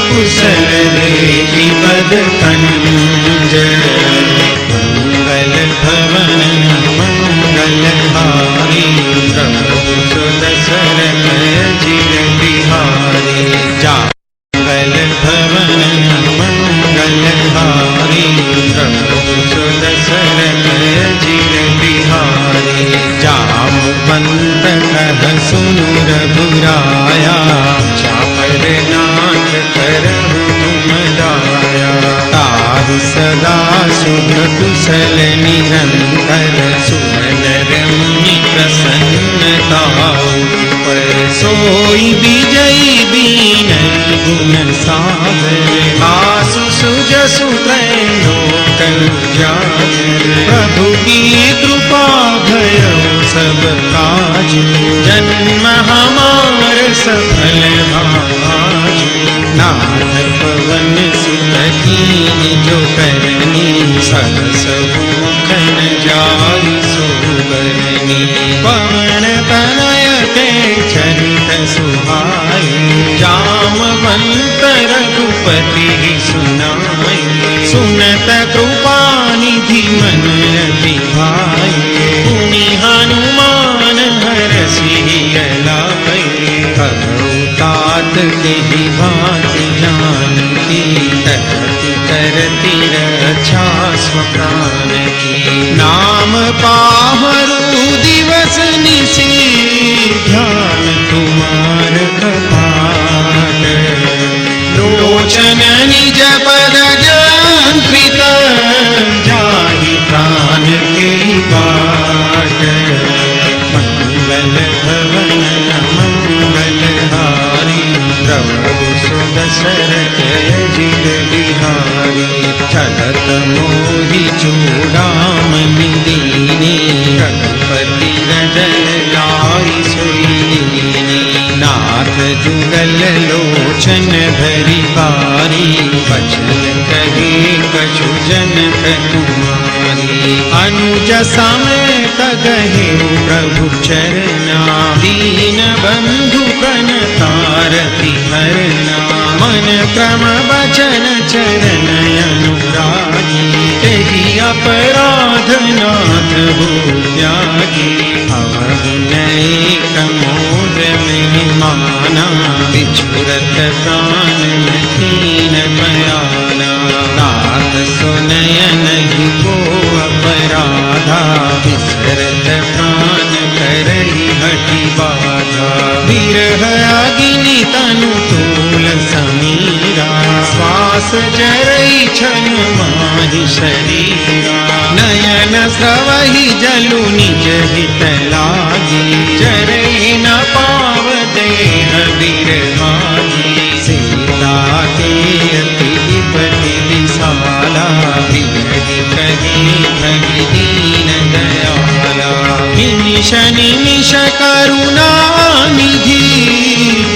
कुशल देहि पद कंज। मंगल भवन मंगल हारी, प्रभु सुदशरथ चिर बिहारी। मंगल भवन मंगल हारी, प्रभु सुदशरथ चिर बिहारी। जामवंत कह सुनु प्रसन्नता पर सोई विजयी दीन गुण सागर आसु सुजसु त्रैलोक उजागर प्रभु की कृपा भयो सब काज जन्म हमार सफल भाज नाथ पवन सुत कीन जो करनी सरस मुखन जाई सुबरनी पवन तनय ते चरित सुहाई जामवंत रघुपति सुनाई सुनत कृपा निधि मन रति भाई पुनि हनुमान हरषि लाई तात के भांति जानकी तरति करति रक्षा स्वप्राण की नाम पाहरु दिवस निशि ध्यान तुम्हार कपाट लोचन निज पद जंत्रित जाहि प्राण के बाट मंगल भवन मंगल हारी प्रभु सुदशरथ जिग बिहारी चलत मोहि चूड़ामणि दीनी रघुपति रजन लाई सोईनी नाथ जुगल लोचन भरी बारी बचन कहे कछु जनक कुमारी अनुज समेत गहे प्रभु चरना दीन बंधु प्रणतारति हरना मन क्रम वचन चरण अनुरागी तेहि अपराध नाथ हो त्यागी अवगुणैक मोद महिमाना बिछुरत प्राण कीन बयाना नाथ सुनय नहीं को अपराधा विसरत प्राण करई हठि बाधा विरह अग्नि तनु तूल समीरा श्वास जरई छन माहि शरीरा नयन स्रवहि जलु निज हित लागी जरई न पाव देह विरहागी सीता के अति विपति विशाला विरहि कही भगि दीन दयाला निमिष निमिष करुणा निधि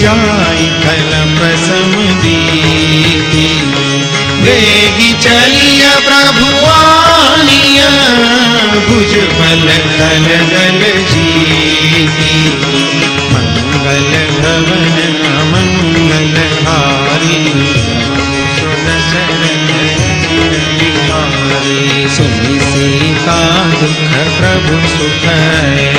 जाई कल्प समदीति वेगी चलिय प्रभु आनिय भुज बल दल दल जीति मंगल भवन मंगल हारी सुनि सीता दुख प्रभु सुख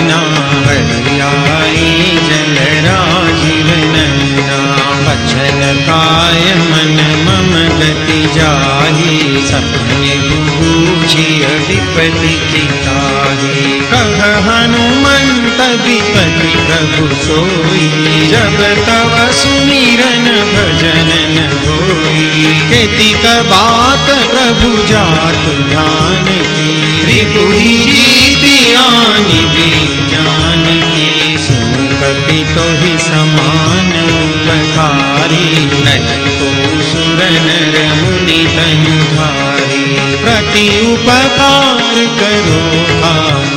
ना हरियाई जल राजीव नैना बचन काय मन मम गति जाही सपने बूझी अधिपति की ताही कह हनुमंत विपति प्रभु सोई जब तव सुमिरन भजन न होई केतिक बात प्रभु जात ध्यान की त्रिपुरी जीति आनि विज्ञान की सुन कपि तो ही समान उपकारी नहीं को सुर नर मुनि तनुधारी प्रति उपकार करो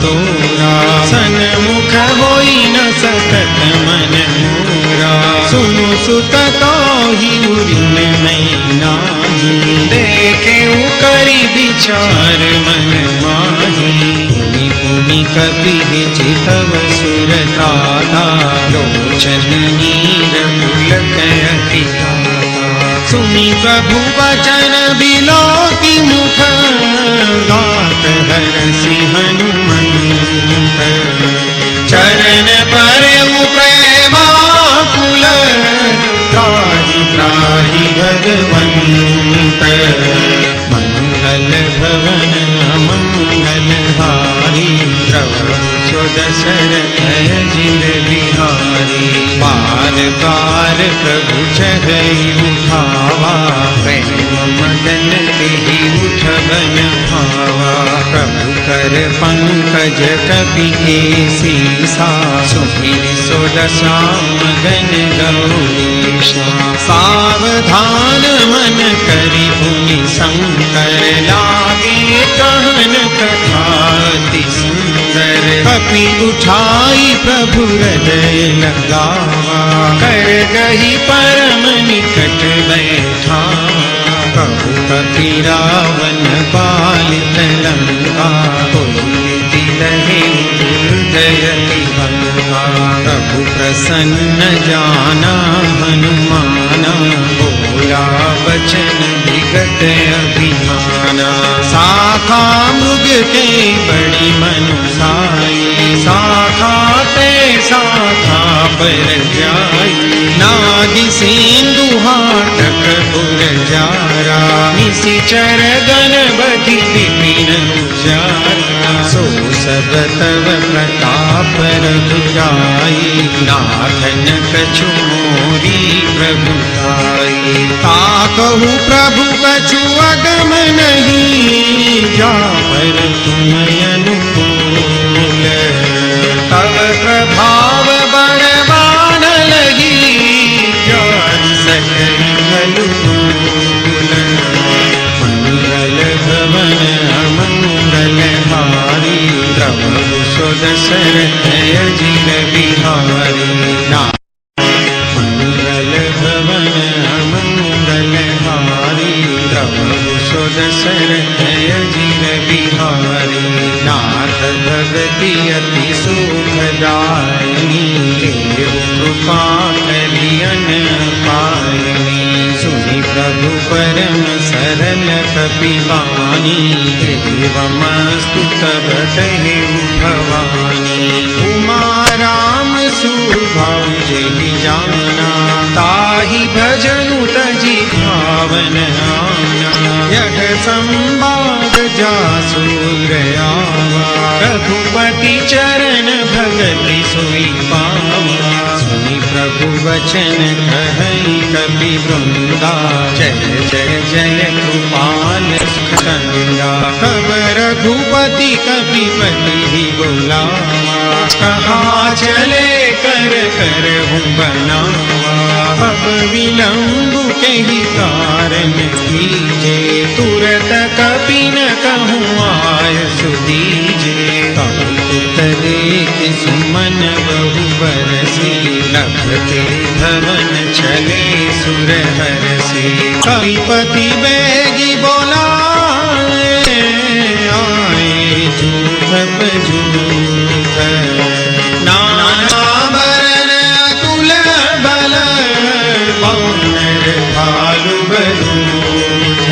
तोरा सन्मुख होई न सकत मन मोरा सुनु सुत ही उरिन नहीं नाही देखे करी विचार मन माही पुनि पुनि कपि चितव सुर दाता लोचन नीर पुलक अति सुनि प्रभु वचन बिलोकि मुख गात हरषि हनुमंत चरण परउ प्रेमाकुल त्राहि त्राहि भगवंत मंगल भवन मंगल हारी प्रभु दशरथ जिर बिहारी बिहारी। बार बार प्रभु चढ़ई उठावा, प्रेम मदन तेहि उठबन भावा। प्रभु कर पंकज कपि के सीसा, सुमिर सोदसा मगन गौरीशा। सावधान मन करि पुनि शंकर, लागे कहन कथा अति सुंदर। कपि उठाई प्रभु हृदय लगावा, कर गही परम निकट बैठावा। प्रभु कपि रावण पालित लंका, दिलहि हृदय दिवंगा। प्रभु प्रसन्न जाना हनुमाना, बोला वचन विगत अभिमाना। शाखा मृग के बड़ी मनुसाई, शाखा ते शाखा पर जाई। नादि सिंधु हाटक पुरजारा, निशिचर गण बधि विपिन उजारा। सो सब तव प्रताप रघुराई, नाथन कछु मोरी प्रभुताई। ताकहु प्रभु कछु अगम नहीं, जा पर तुम अनुकूल। तव प्रभाव बड़बान लगी, जान सकल अनुकूल। मंगल भवन अमंगल हारी, प्रभु सुदशरथ अजिर बिहारी। मंगल भवन अमंगल हारी, प्रभु सुदशरथ अजिर बिहारी। नाथ भगति अति सुखदायिनी, देव कृपा करियन पायनी। सुनि प्रभु परम सरल कपिवानी, एवमस्तु तब देहु भवानी। उमा राम सुभाव जेहि जाना, ताहि भजनु तजि भावन आना। यह संवाद जासु गयावा, रघुपति चरण भगति सोई पावा। सुनि प्रभु वचन कहई कपि वृंदा, जय जय जय कृपाल सुखंदा। तब रघुपति कपिपति ही बुलावा, कहाँ चले कर कर हूँ बनावा। अब विलंब के ही कारण कीजे, तुरत कपि न कहूँ आय सुदीजे। तदेक सुमन बहु बरसी, लखते धवन चले सुर हरसी। कपिपति बेगी बोलाए, आए जूथ बजूथ। नाना बरन अतुल बल, वानर भालु बलूथ।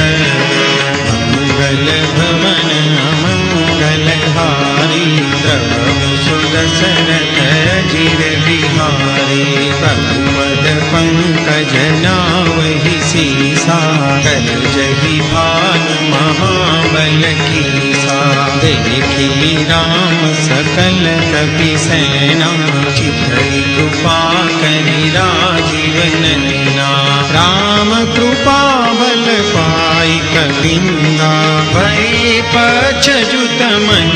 मंगल भवन अमंगल हारी, प्रभु सुदशरथ अजिर बिहारी। प्रभु पद पंकज नावहि सीसा, कर जहि भानु महाबल कीसा। देखी राम सकल कपि सेना, चितई कृपा करि राजीव नैना। राम कृपा बल पाई कविंदा, भय पछजुत मन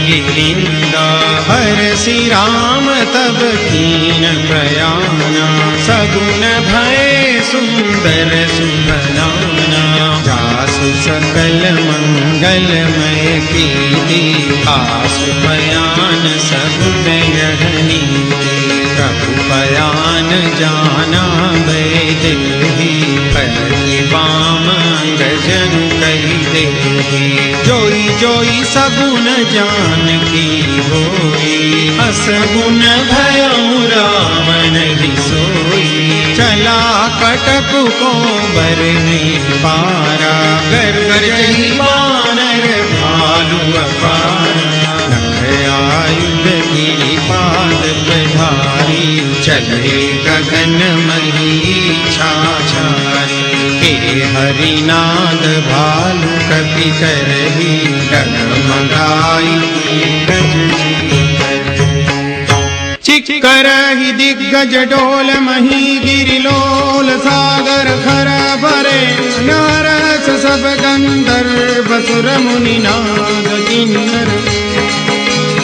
गिरिंदा। हरसि राम तब कीन प्रयाना, सगुन भय सुंदर सुभनाना। जासु सकल मंगलमय कीर्ति, आसु बयान सगुन यह नीति। प्रभु बयान जाना बैदेही, पलि बाम गजनु कहि देही। जोई जोई सगुन जान की होई, असगुन भयउ रावण ही सोई। चला कटक को बरनी पारा, गरजहि बानर भालु अपारा। नख आयुध गिरिपाद प्रधारी, चले गगन महीक्षाचारी। हे हरिनाद भालु कपि करही, डगमगाई गज। करहि दिग्गज डोल मही गिरिलोल सागर खर भरे नारस सब गंधर्व सुर मुनि नाद किन्नर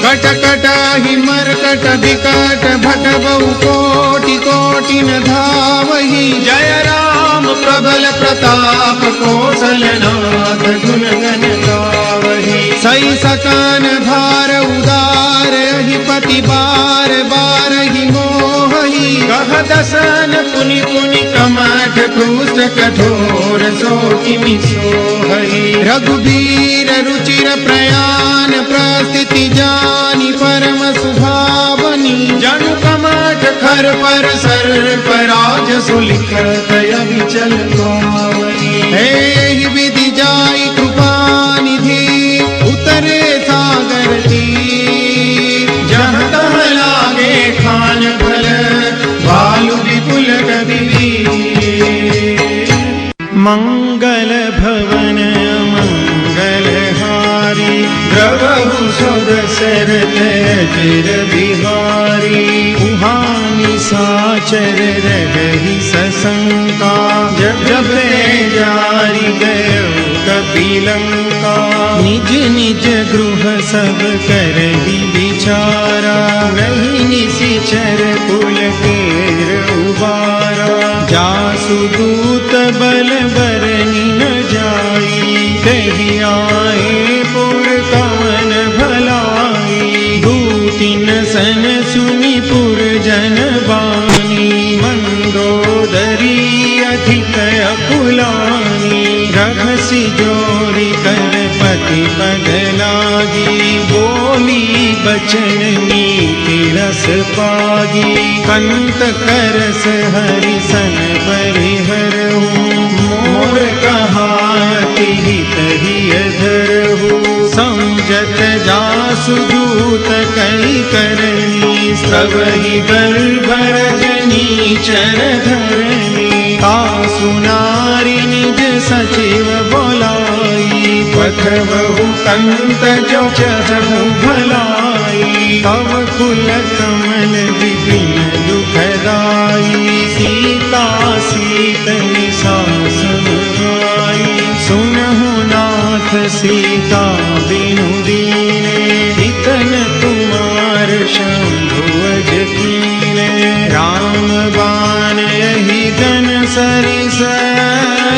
कट कट ही मरकट विकट भट बहु कोटि कोटि न धावहि जय राम प्रबल प्रताप कौशलनाथ गुण गण गावहि सई सकन भार उदार अधिपति बार बार ही मोहि कह दसन पुनि पुनि कमठ क्रूस कठोर सोटिमि सोहहि रघुबीर रुचिर प्रयाण प्रस्थिति जानि परम सुभावनी जनु कमठ खर पर सर पराज सुलिखत अभिचल गावनी हे विधि जाई कृपा निधि उतरे सागर तीर जहाँ तहाँ लागे खान फल भालु विपुल गतिवीर मंगल भवन मंगल हारी द्रवहु सुदशरथ अजिर बिहारी उहानि साचर रही सशंका जब जब जारी गयो कपिलंका निज निज गृह सब करहि विचारा नहीं निशिचर कुल केर उबारा जासु दूत बल बरनि न जाई कहि आए पुर कवन भलाई दूतिन सन सुनि पुर जन बानी मंदोदरी अधिक अकुलानी रघसि जोरी कर पति पग लागी बोली बचन नीति रस पागी कंत करस हरि सन परिहरहु मोर कहायति हित हिय धरहु संजत जासु दूत कई करनी सबहि बल भरजनी चर धरनी तासु नारी निज सचिव बोलाई पठबहु कंत जो चहु भलाई तव कुल कमल विपिन दुखदाई सीता सीतनि सासु आई सुनहु नाथ सीता बिनु दीने इतन तुमार शंभु अज कीने राम बाण यही धन सरिस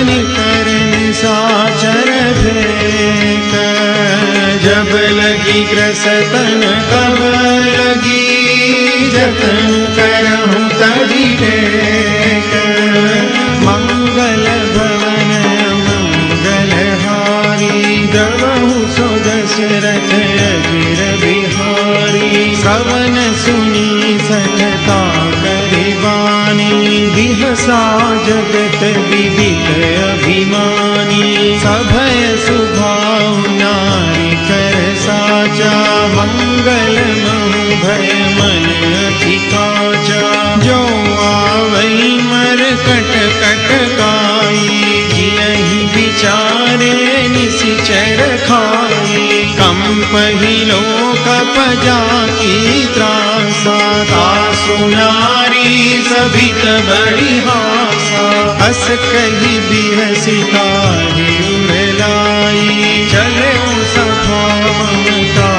निकरन साचर भेक जब लगी ग्रसतन कब लगी जतन करहु तरि टेक मंगल भवन मंगल हारी द्रवहु सो दशरथ अजिर बिहारी श्रवण सुनी सठता करिबानी बिहसा जगत विदित अभिमानी सभय सुभाव नारी कर साचा मंगल महु भय मन अधिकाचा जो आवई मर कट कट काई जियहि विचारे निशिचर खाई कंपहि लोक पजा की त्रासा तासु नारी सभित बड़ी हासा हस कही बिहसी काहि उड़लाई चले सभा ममता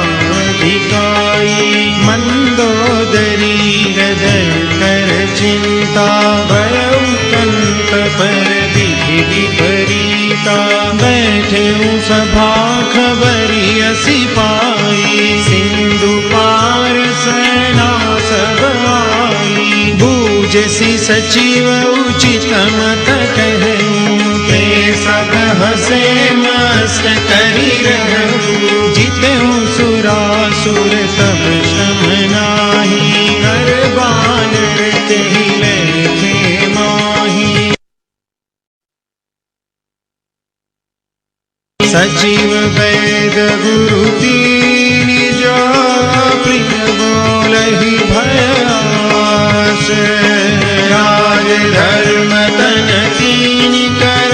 अधिकाई मंदोदरी हृदय कर चिंता भयउ कंत पर विधि विपरीता बैठे सभा खबरी असी पाई सिंधु पार सेना सब आई बूझसी सचिव उचित मत कहूँ ते सब हसे मस्त करी रहूँ जितहु सुरासुर तब श्रम नाही हर बान तेहि लेखे माही सचिव वैद गुरु तीन जो प्रिय बोलहि भयास राज धर्म तन तीन कर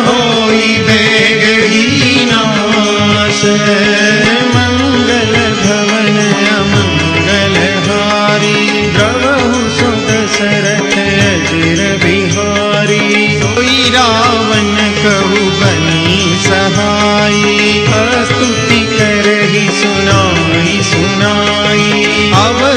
होई बेग ही नाश मंगल भवन अमंगल हारी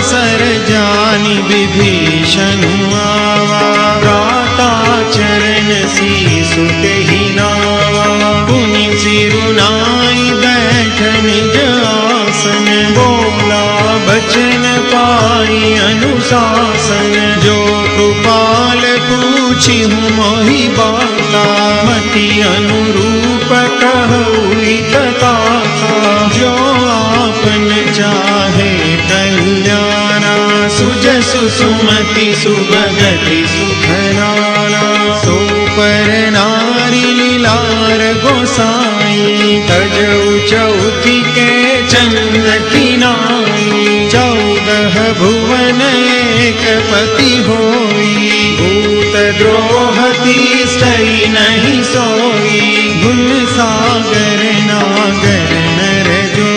अवसर जानि विभीषण आवा, प्राता चरण सीसु तेहि नावा। पुनि सिरुनाई बैठन निज आसन, बोला बचन पाई अनुशासन। जो कृपाल पूछिहु मोहि बाता, मति अनुरूप कहु हित कथा। जो आपन चाहे कल्याणा, सुजसु सुमति सुभगति सुख नाना। सो पर नारी लीलार गोसाई, तजऊ चौथी के चंद की नाई। 14 भुवन एक पति होई, भूत द्रोह तीसई नहीं सोई। गुण सागर नागर नर जो,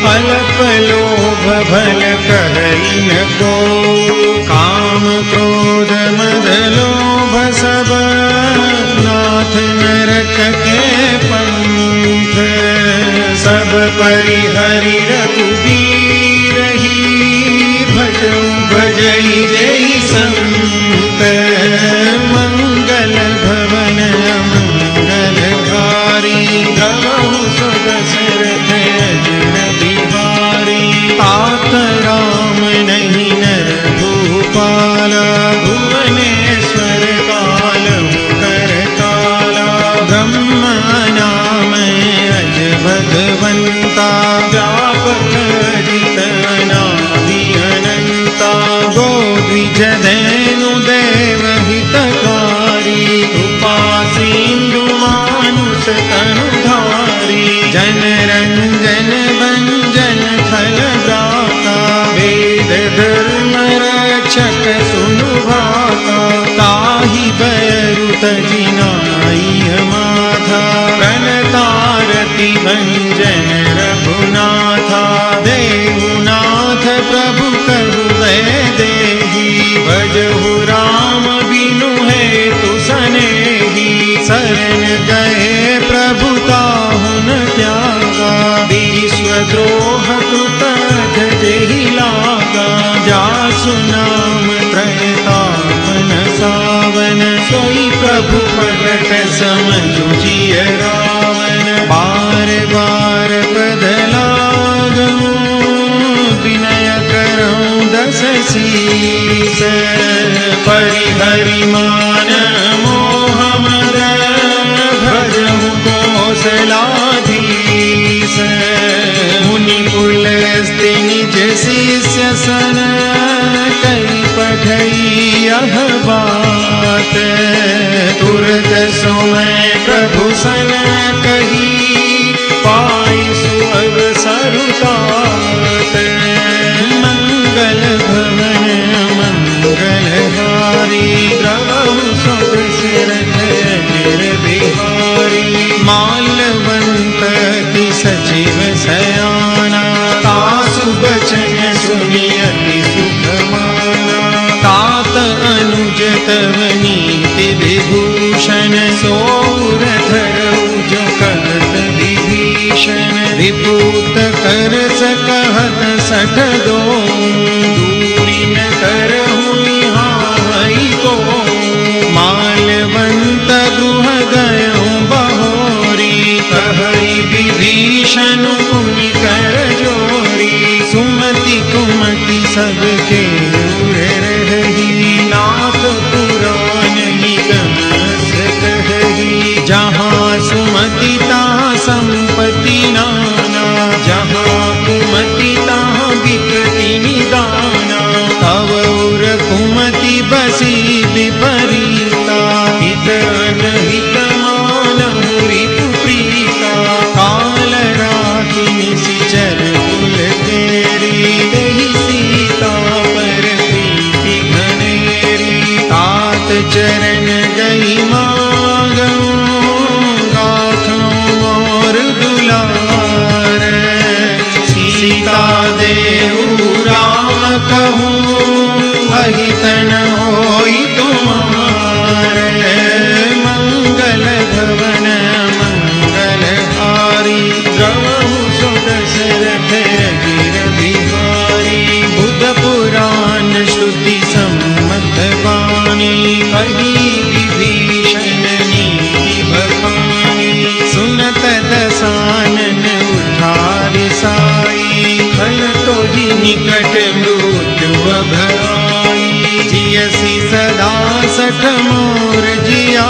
अल्प लोभ भल कहई न को। काम क्रोध मद लोभ सब, नाथ नरक के पंथ। सब परिहरि रघुबीर ही, भजऊ भजई जय संत। मंगल भवन मंगलहारी, द्रवहु सुत दशरथ अजिर बिहारी। तात राम नहीं नर भूपाला, भुवनेश्वर कालहु करताला। ब्रह्म नाम अज भगवंता, व्यापक अजित अनादि अनंता। गो द्विज धनु देव हितकारी, कृपा सिंधु मानुष तनुधारी। जन रंजन भंजन फल दाता, वेद धर्म रक्षक सुनु भाता। ताहि बैरु तजिनाई माथा, प्रणतारति भंजन रघुनाथा। देहुनाथ प्रभु कहु वैदेही, भजहु राम बिनु हेतु सनेही। शरण गए प्रभु ताहु न त्यागा, विश्वद्रोह कृत जेहि लागा। जासु नाम त्रयतापन सावन, सोई प्रभु प्रगट समझु जिय रावण। बार बार पद लागहु, विनय करऊं दस शीस। परिहरि मान मोह मद, भजहु कौशलाधीश। मुनि कुल स्ति निज शिष्य सन, कई पठई यह बात। तुरत सोमै प्रभु सन कही, पाई सुअवसर तात। मंगल भवन मंगलहारी, द्रवहु सुत दशरथ अजिर बिहारी। माल्यवंत की सचिव सयाना, तासु बचन सुनि अति सुख माना। तात अनुज तव नीति विभूषण, सोर धरऊ जो कहत विभीषण। विभूत कर सकहत सठ दो, दूरी न करहु निहाई को। माल्यवंत गृह गयऊँ बहोरी, कहई विभीषण पुनि कर जोरी। सुमति कुमति सबके उर रही, नाथ पुराण निगम सकहि। जहाँ सुमति तहाँ संपत्ति नाना, जहाँ कुमति तहाँ विपत्ति निदाना। तव उर कुमति बसी विपरीता, हित अनहित मानहु रिपु प्रीता। काल राखि निशिचर कुल तेरी, देहि सीता पर अब आई। जियसी सदा सठ मोर जिया,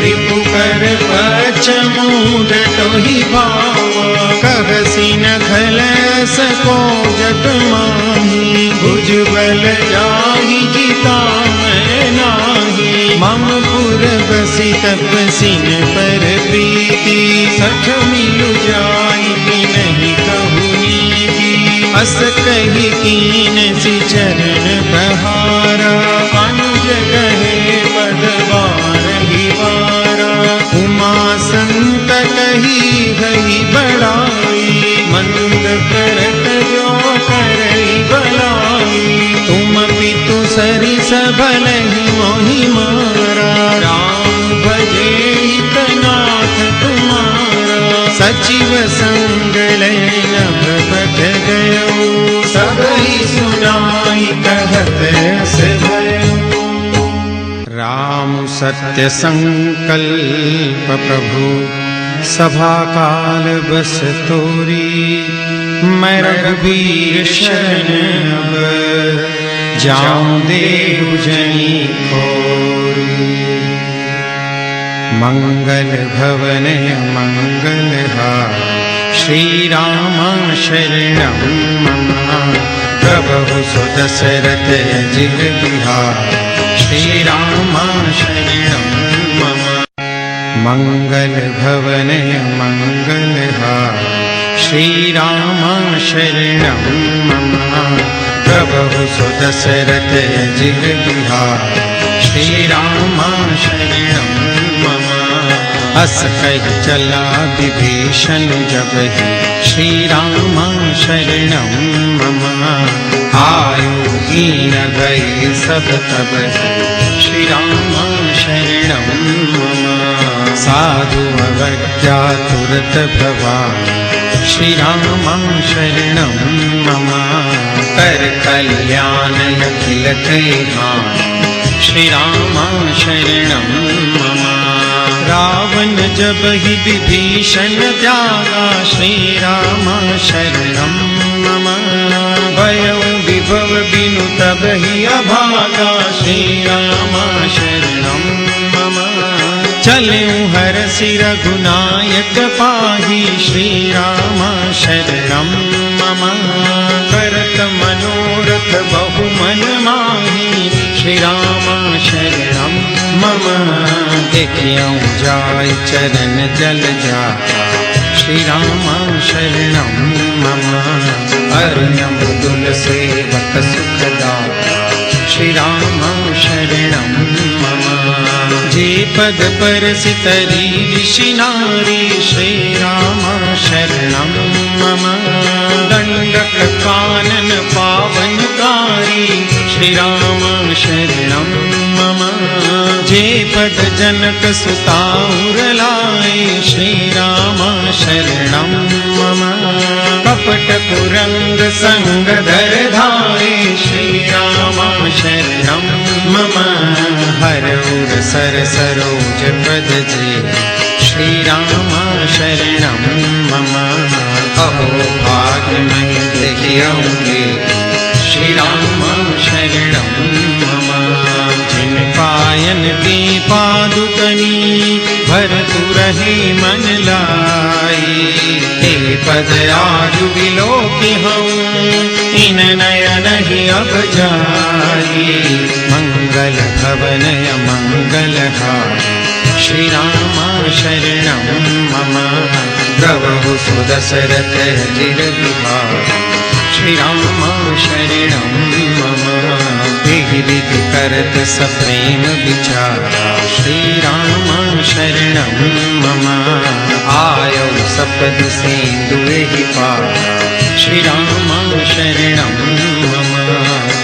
रिपु कर पच मूड टोहि भावा। कहसी न खलस को जग माही, भुजबल जाहि जिता मैं नाही। मम पुर बसी तपसिन पर प्रीति, सठ मिलु जाई नहीं कहु नीति। अस कही कीन सि चरण बहारा, अनुज कहे पद बारहि बारा। उमा संत कही गई बड़ाई, मंद करत जो करई भलाई। तुम पितु सरिस भलहि मोहि मारा, राम भजे हितनाथ तुम्हारा। सचिव संग लय नभ पठ गयो, सबहि सुनाई कहत अस भयो। राम सत्य संकल्प प्रभु, सभा काल बस तोरी। मैं रघुबीर शरण अब, जाऊं देहु जनी कोरी। मंगल भवन मंगल हार, श्री राम शरणं मम। प्रभु सुदशरथ अजिर बिहार, श्री राम शरणं मम। मंगल भवन मंगल हार, श्री राम शरणं मम। प्रभु सुदशरथ अजिर बिहार, श्री राम शरणं मम। अस कहि चला विभीषण जबहि, श्री राम शरणं मम। आयु हीन गए सब तबहि, श्री राम शरणं मम। साधु अवज्ञा तुरत भवानि, श्री राम शरणं मम। कर कल्याण अखिल कल्याण, श्री राम शरणं मम। रावण जब ही विभीषण त्यागा, श्री राम शरणं मम। भयउ विभव बिनु तब ही अभागा, श्री राम शरणं मम। चलऊँ हरसि रघुनायक पाहि, श्री राम शरणं मम। करत मनोरथ बहु मन माहि, श्री राम शरणं मम। देखियऊँ जाय चरण जल जाता, श्री राम शरणं मम। अर्यम दुल सेवक सुखदाता, श्री राम शरणं मम। जे पद परसितरी ऋषि नारी, श्री राम शरणं मम। दंडक कानन पावनकारी, श्री राम शरणं मम। जे पद जनक सुता उर लाए, श्री राम शरणं मम। कपट कुरंग संग धर धारे, श्री राम शरणं मम। हर उर सर सरोज पद जे, श्री राम शरणं मम। अहो भाग्य मैं देखियऊँगे, श्री राम शरणं मम। जिन पायन दी पादुकनी, भरतु रहे मन लाई। हे पद आजु बिलोकी हूँ, इन नयन ही अब जाई। मंगल भवन मंगल हार, श्री राम शरणं मम। प्रभु सुदशरथ अजिर बिहार, श्री राम शरणं मम। विधि विधि करत सप्रेम विचारा, श्री राम शरणं मम। आयौ सपद सेंदुहि पारा, श्री राम शरणं मम।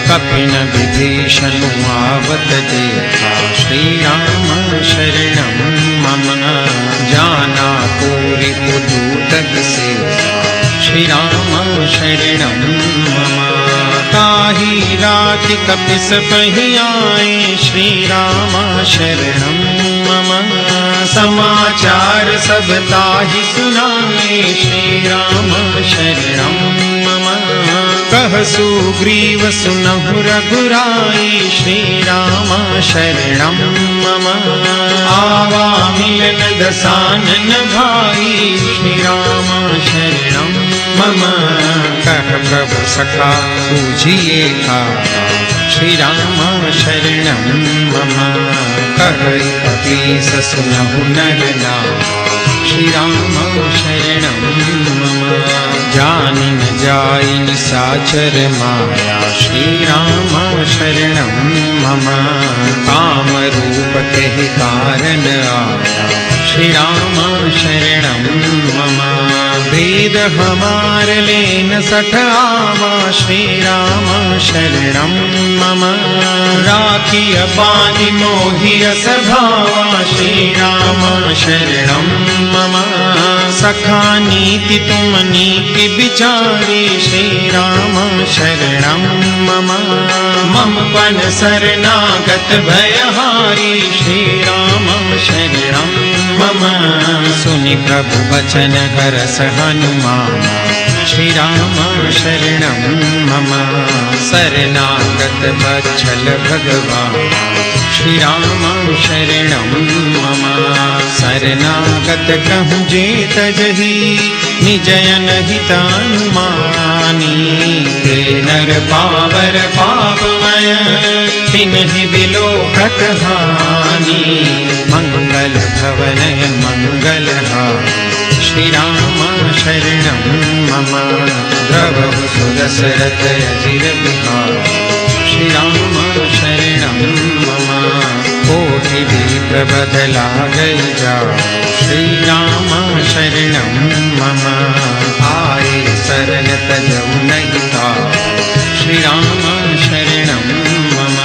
कपिन विभीषण आवत देखा, श्री राम शरणं मम। जाना पूरी पुदूतक सेवा, श्री राम शरणं मम। ताहि राति कपिस पहि आए, श्री राम शरणं मम। समाचार सब ताहि सुनाए, श्री राम शरणं मम। कह सुग्रीव सुनहु रघुराई श्री राम शरणं मम। आवा मिलन दसानन भाई श्री राम शरणं मम। कह प्रभु सखा बूझिए का श्री राम शरणं मम। कह कपीस सुनहु नर नाम श्री राम शरणं मम। जानि न जाई साचर माया श्री राम शरणं मम। काम रूप के कारण आया श्री राम शरणं मम। वेद हमार लेन सठ आवा श्री राम शरणं मम। राखिय पानि मोहिय सभावा श्री राम शरणं मम। सखा नीति तुम नीति विचारी श्री राम शरणं मम। मम पन शरणागत भयहारी श्री राम शरणं मम। सुनि प्रभु वचन हरस हनुमान श्री राम शरणं मम। शरणागत वत्सल भगवान श्री राम शरणं मम। शरणागत कहूँ जेत जही निजयन हितानुमानी। ते नर पावर पापमय तिन्हि बिलोकत हानि। मंगल भवनय मंगलहारी श्री राम शरणं मम। द्रवहु सुदशरथ अजिर बिहारी श्री राम शरणं मम। कोटि विप्र बदला गई जाओ श्री राम शरणं मम। आए शरण तजऊ नहीं ताओ श्री राम शरणं मम।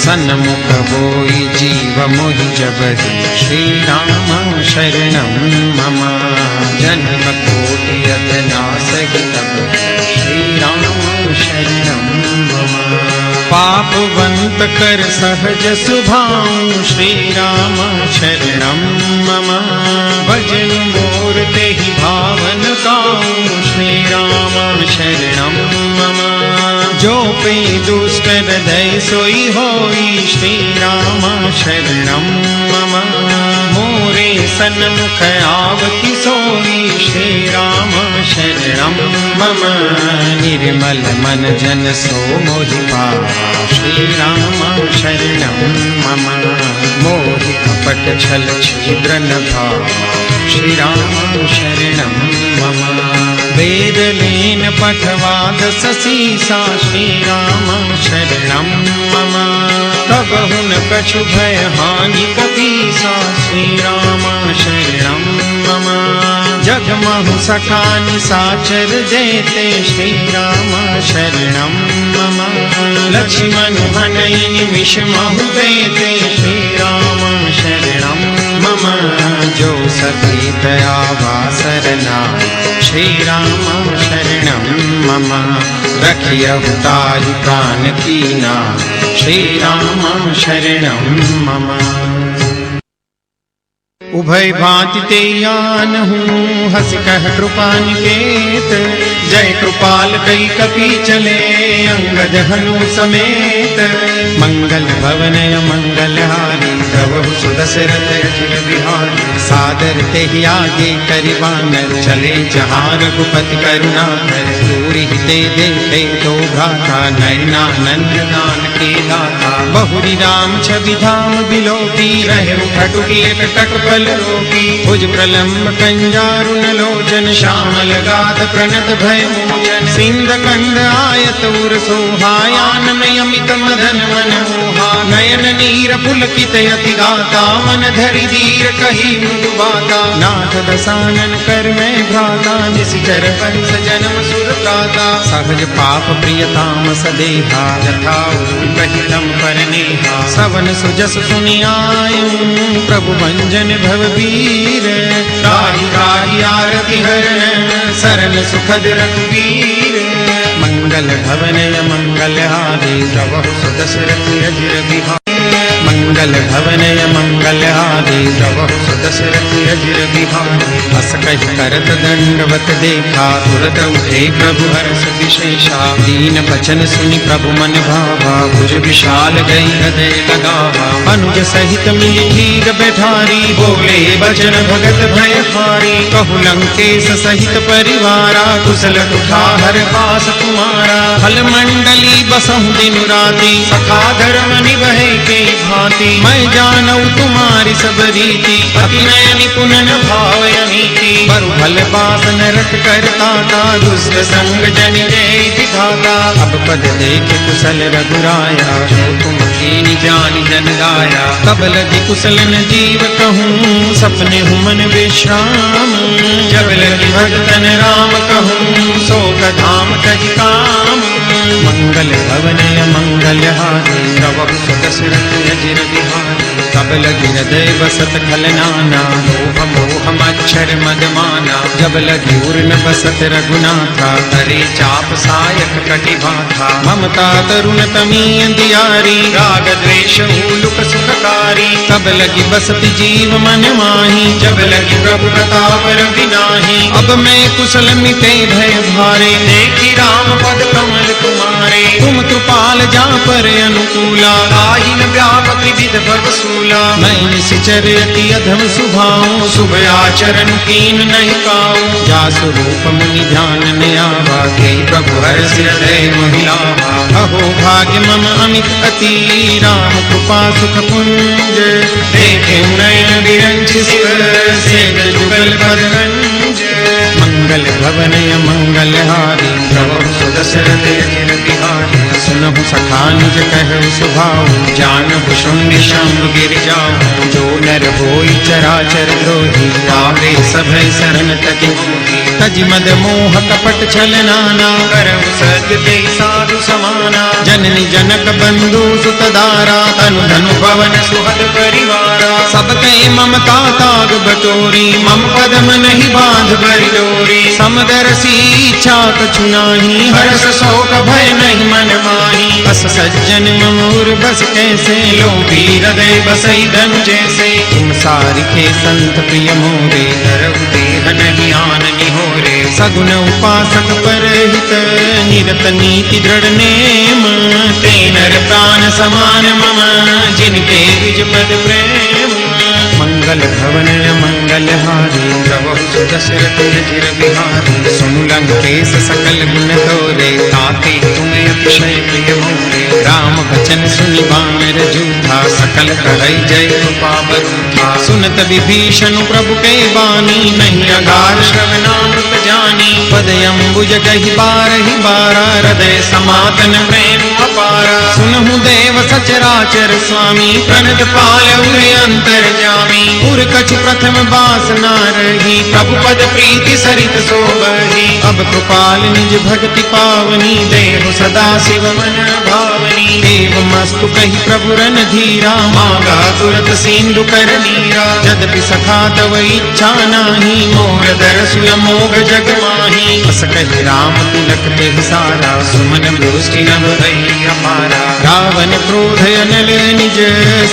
सन्मुख होई जीव मोहि जबहि श्री राम शरणं मम। जन्म कोटि अधनासहि तब श्री राम शरणं मम। पापवंत कर सहज सुभाऊ श्री राम शरणं मम। भजन मोर तेहि भावन काऊ श्री राम शरणं मम। जो पे दुष्ट हृदय सोई होई श्री राम शरणं मम। मोरे सन्मुख आवति सोई श्री राम शरणं मम। निर्मल मन जन सो मोहि पावा श्री राम शरणं मम। मोहि कपट छल छिद्र न भावा श्री राम शरणं मम। वेद लेन पठवाद ससीसा श्री राम शरणं मम। कबहु न कछु भय हानि कपीसा श्री राम शरणं मम। जगमहु सखा निसाचर जेते श्री राम शरणं मम। लक्ष्मण हनई निमिष महु देते श्री राम शरणं मम। जो सती दयावा सरनाई श्री राम शरणं मम। रखियहु ताहि प्राण कीना श्री राम शरणं मम। उभय भांति ते आन हूँ हस कह कृपा निकेत। जय कृपाल कई कपि चले अंगद हनु समेत। मंगल भवनय मंगलहारी प्रभु सुदशरथ अजिर बिहारी। सादर तेहि आगे करिवानर चले जहाँ रघुपति करुणा कर। दूरि ते देखे तो भ्राता नयनानंद दान के दाता। बहुरी राम छवि धाम बिलोकी रहे खटुकी कटक रोगी। भुज प्रलम्ब कंजारुन लोचन श्यामल गाध प्रणत भय मोचन। सिंध कंद आयत उर सोहायान में अमित मदन मनोहा। नयन नीर पुलकित यति गाता मन धरि धीर कही मृदु बाता। नाथ दसानन कर में भ्राता निशिचर वंश जन्म सुर प्राता। सहज पाप प्रियताम सदेहा यथा कहितम पर नेहा। सवन सुजस सुनि आयु प्रभु भंजन भववीर। राही राही आरति हरण सरल सुखद रघुवीर। मंगल भवन मंगलहारी प्रभु सुदशरथ अजिर बिहारी। मंगल भवनय मंगलहारी प्रभु सुदशरथ अजिर बिहारी। हस कहि करत दंडवत देखा तुरत उठे प्रभु हर्ष विशेषा। दीन बचन सुनि प्रभु मन भावा भुज विशाल गई हृदय लगावा। अनुज सहित मिली धीर बैठारी बोले बचन भगत भय हारी। कहु लंकेश सहित परिवारा कुशल कुठार पास तुम्हारा। फल मंडली बसहु दिन राति सखा धर्म निभे के भांति। मैं जानऊ तुम्हारी सब रीति अति नय निपुण भाव अनीति। बरु भल पास नरक करता था दुष्ट संग जन जय दिखाता। अब पद देख कुशल रघुराया जो तुम कीनी जान जन गाया। तब लगी कुशल न जीव कहूँ सपने हूँ मन विश्राम। जब लगी भगतन राम कहूँ शोक धाम तज काम। मंगल भवनय मंगलहारी प्रभु सुदशरथ अजिर बिहारी। तब लगी हृदय बसत खल नाना मोह मोह मच्छर मदमाना। जब लगी उर न बसत रघुनाथा करे चाप सायक कटिभाथा। ममता तरुण तमी अंधियारी राग द्वेष हुलुक सुखकारी। तब लगी बसत जीव मन माही जब लगी प्रभु प्रताप रविनाही। अब मैं कुशल मिटे भय भारे देखी राम पद कमल तुम्हारे। तुम कृपाल जा पर अनुकूला आहि न व्यापक विविध भव सूला। मैं निश्चर अति अधम सुभाऊं शुभ आचरण कीन नहीं पाऊं। जा स्वरूप मुनि ध्यान न आवा के प्रभु हर्ष हृदय महिलावा। अहो भाग्य मम अमित अति राम कृपा सुख पुंज। देखे नयन विरंच शिव सेव जुगल पदरंज। मंगल भवनय मंगलहारी प्रभु सुदशरथ अजिर बिहारी। सुनहु सखा निज कहु सुभाऊ जानहु शुंभ शंभ गिर जाऊं। जो नर होई चराचर द्रोही पावे सभय शरण तज मोही। तज मद मोह कपट छल नाना करहु सत्य ते साधु समाना। जननी जनक बंधु सुत दारा तनु धनु पवन सुहद परिवारा। सब कहे ममता ताग बटोरी मम पदम नहीं बांध भरी डोरी। समदरसी इच्छा कछु नाही हर्ष शोक भय नहीं मन माही। बस सज्जन ममूर बस कैसे लोभी हृदय बसई धन जैसे। तुम सारिके संत प्रिय मोरे धरहु देह नहीं आन निहोरे। सगुन उपासक परहित निरत नीति दृढ़ नेम। ते नर प्राण समान मम जिनके द्विज पद प्रेम। मंगल भवनय मंगलहारी प्रभु सुदशरथ अजिर बिहारी। सुनु लंकेश सकल गुण तोरे ताते तुम अतिशय प्रिय मोरे। राम बचन सुनि वानर जूठा सकल कहै जय कृपा बरूठा। सुनत विभीषण प्रभु के बानी नहीं अगार श्रवणामृत जानी। पद अम्बुज गहि बारहि बारा हृदय समातन प्रेम अपारा। सुनहु देव सचराचर स्वामी प्रणत पाल उरे अंतर जामी। उर कछु प्रथम बासना रही प्रभु पद प्रीति सरित सोबही। अब कृपाल निज भक्ति पावनी देव सदा शिव मन भावनी। देव मस्तु कही प्रभु रन धीरा मांगा तुरत सिंधु कर नीरा। यद्यपि सखा तव इच्छा नाही मोर दरसु अमोघ जग माही। बस कहि राम तिलक ते सारा सुमन दृष्टि नभ भई अपारा। रावण क्रोध अनल निज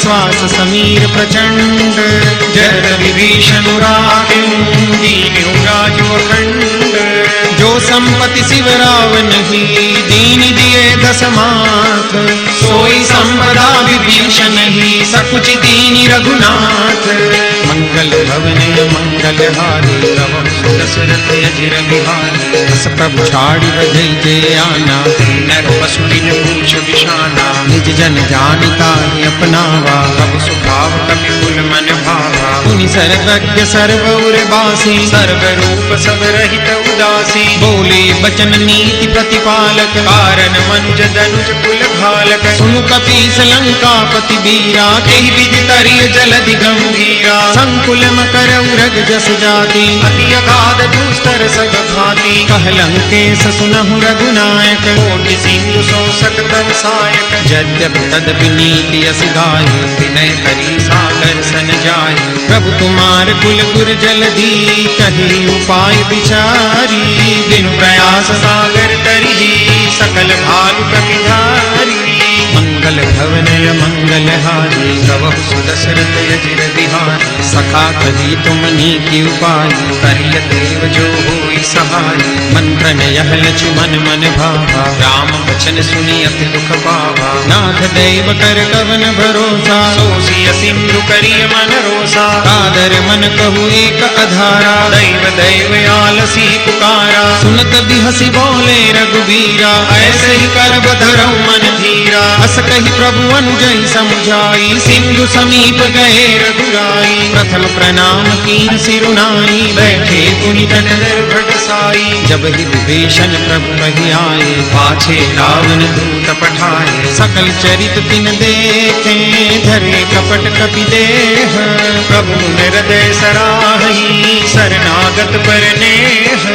श्वास समीर प्रचंड। जय विभीषण रागिन दीन्यु राजो अखंड। जो संपत्ति शिव रावण ही दीन दिए दस माथ। सोई संपदा विभीषण ही सकुच दीनि रघुनाथ। मंगल भवनय मंगलहारी प्रभु सुदशरथ अजिर बिहारी। बस प्रभु छाड़ी बधई जे आना नर पशु दिन पूछ बिशाना। निज जन जानिता अपनावा प्रभु सुभाव कपि कुल मन भावा। मुनि सर्वज्ञ सर्वौर बासी सर्व रूप सब रहित उदासी। बोले बचन नीति प्रतिपालक कारण मनुज धनुज कुल घालक। सुनु कपीस लंकापति बीरा केहि विधि तरिय जलधि गंभीरा। संकुल मकर उरग जस जाति अति अगाध दुस्तर सब भांति। कह लंकेश सुनहु रघुनायक कोटि सिंधु शोषक तव सायक। यद्यपि तदपि नीति यस गाये विनय करी सागर सन जाये। प्रभु तुम्हार कुल गुर जलधि कही उपाय विचारी। बिनु प्रयास सागर तरिहि सकल भालु कपिधारी। मंगल भवनय मंगलहारी प्रभु सुदशरथ अजिर बिहारी सखा कही तुमनी की उपाय करिय देव जो होई सहाय मंत्र यह लक्ष्मण मन भावा राम वचन सुनी अति दुख पावा नाथ देव कर कवन भरोसा सोसिय सिंधु करिय मन रोसा कादर मन कहु एक अधारा दैव दैव आलसी पुकारा सुनत बिहसी बोले रघुबीरा ऐसे ही कर बधरऊ मन धीरा अस कही प्रभु अनुजई समझाई सिंधु समीप गए रघुराई प्रथम प्रणाम कीन सिरुनाई बैठे पुनि तट भट साई जब ही विभीषण प्रभु कही आए पाछे रावण दूत पठाए सकल चरित तिन देखे धरे कपट कपि देह प्रभु हृदय सराही शरणागत पर नेह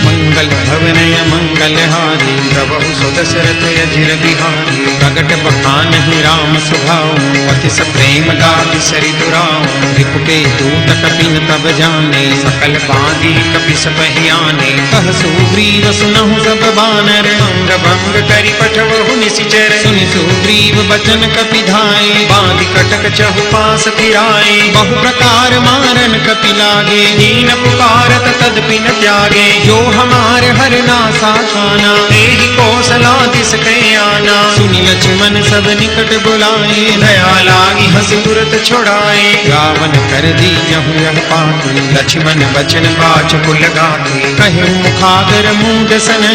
मंगल भवनय मंगलहारी प्रभु सुदशरथ अजिर बिहारी प्रगट बखान ही राम सुभाऊ अति प्रेम गाति सरि दुराऊ रिपुके दूत कपिन तब जाने सकल बांधी कपि सबहि आने कह सुग्रीव सुनहु सब बानर अंग भंग करि पठवहु निशिचर सुनि सुग्रीव बचन कपि धाये बांधि कटक चहु पास फिराए बहु प्रकार मारन कपि लागे दीन पुकारत तदपि न त्यागे जो हमार हर नासा खाना तेहि कौशला दिस के आना सुनि लक्ष्मण सब निकट बुलाए दया लागी हंसी तुरत छोड़ाए रावण कर दी जहु यह पाती लक्ष्मण बचन बाच कुल गाते कहे मुखागर मूड सन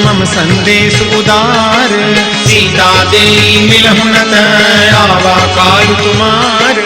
मम संदेश उदार सीता देई मिलहु न आवा काल तुम्हार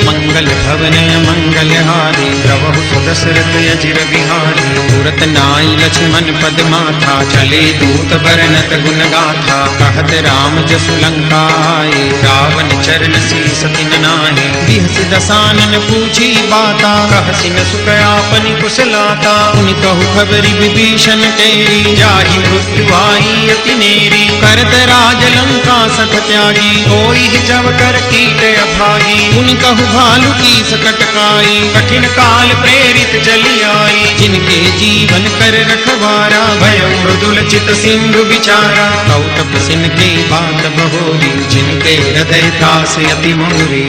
मंगल भवन मंगलहारी प्रभु सुदशरथ अजिर बिहारी तुरत नाई लक्ष्मण पद माथा चले दूत बरनत गुण गाथा कहत राम जसु लंका आए रावण चरण शीस तिन नाहे बिहस दसानन पूछी बाता कहसिन सुख आपनि कुशलाता उनि कहु खबरि विभीषण तेरी जाहि मृत्यु आई अति नेरी करत राज लंका सठ त्यागी कोई जब कर कीट अभागी उनि कहु भालु की सकट काई कठिन काल प्रेरित चली आई जिनके जीवन कर रखवारा भय मृदुल चित सिंधु विचारा कौतप सिन के बात बहोरी जिनके हृदय दास अति मोरी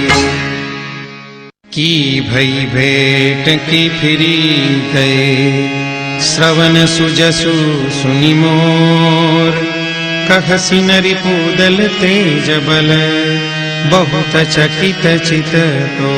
की भई भेंट की फिरी गए श्रवण सुजसु सुनि मोर कहसि नरि पूदल तेज बल बहुत चकित चित तो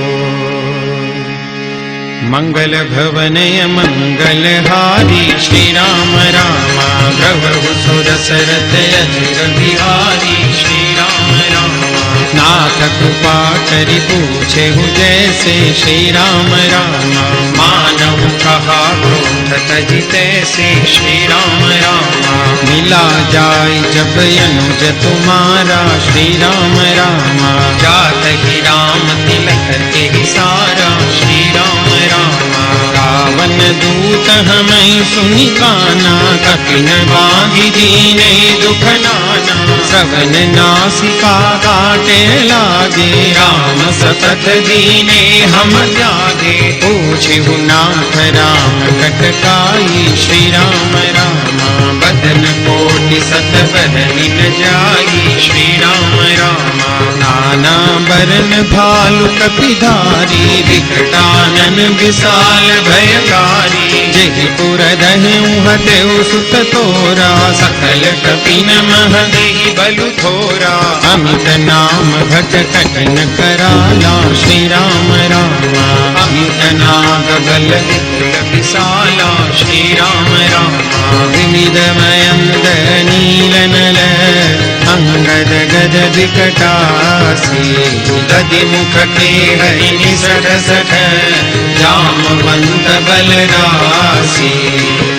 मंगल भवनय मंगलहारी श्री राम रामा प्रभु सुदशरथ अजिर बिहारी श्री राम रामा नाथ कृपा करि पूछे जैसे श्री राम रामा मानव कहा क्रोध तजि तैसे श्री राम रामा मिला जाय जब अनुज तुम्हारा श्री राम रामा जात ही राम तिलक के सारा श्री राम रामा रावण दूत हमें सुनि काना कपिन बांधि दीने दुख नाना श्रवण नासिका काटे लागे राम सतत दीने हम त्यागे पूछहु नाथ राम कटकाई श्री राम रामा बदन कोटि सत बदनि न जाई श्री राम रामा नाना बरन भालु कपिधारी विकटानन विशाल भयकारी जहि पुर दहु हतेउ सुत तोरा सकल कपिन मह देहि बलु थोरा अमित नाम घट कठिन कराला श्री राम रामा अमित नाग बल विपुल विशाला श्री राम रामा विविध मयंद नील नल अंगद गद विकटासी दधि मुख के हरि निसठ सठ जामवंत बलरासी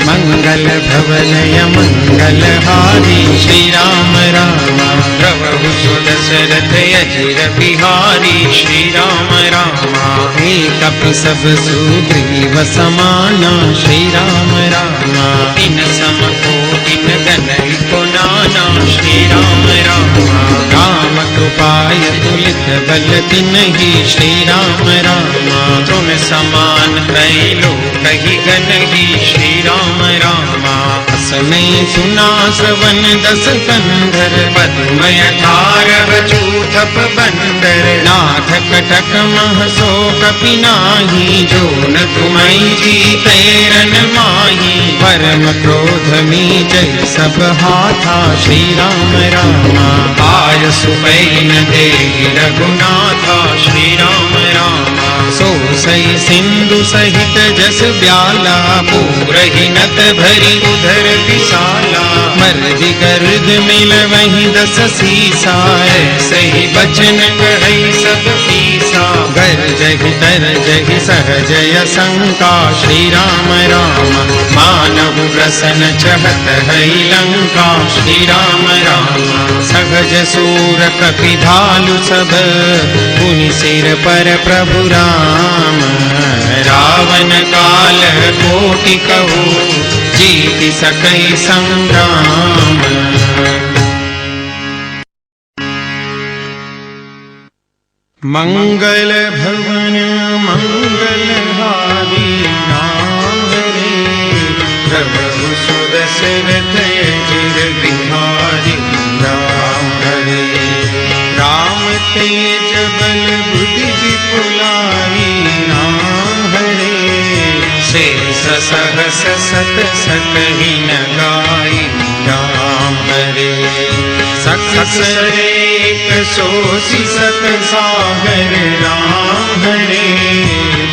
मंगल भवनय मंगलहारी श्री राम रामा प्रभु सुदशरथ अजिर बिहारी श्री राम रामा एक कपि सब सुग्रीव समाना श्री राम रामा इन सम कोटिन गनहि को नाना श्री राम रामा राम कृपाय तुलित बल तिन्हि श्री राम रामा तुम समान त्रैलो कहि गनहि श्री राम रामा असमय सुना श्रवण दस कंधर पद्मय 18 चूथ कप बंदर, नाथ कटक मह सो कपि नाही, जो न तुम्हारी जीते रन माही। परम क्रोध में जय सब हाथा, श्री राम रामा आय सुपैन देहि रघुनाथा, श्री राम रामा सो सई सिंधु सहित जस ब्याला, पूरहि नत भरी उधर विशाला। मर्दि गर्द मिल वही दस सीसा, सही बचन कहई सब पीसा। गरजहि तरजहि सहजय शंका, श्री राम राम मानव प्रसन्न चहत है लंका। श्री राम राम सहज सूर कपि भालु सब, पुनि सिर पर प्रभु राम। रावण काल कोटि कहु, जीत सकई संग्राम। मंगल भवन मंगलहारी, नाम हरे प्रभु सुदशरथ अजिर बिहारी। राम हरे राम तेज बल बुद्धि विपुलाई, नाम हरे शेष सहस सत सकहि न गाई। राम हरे सकस एक सोसी सत सागर, राम हरे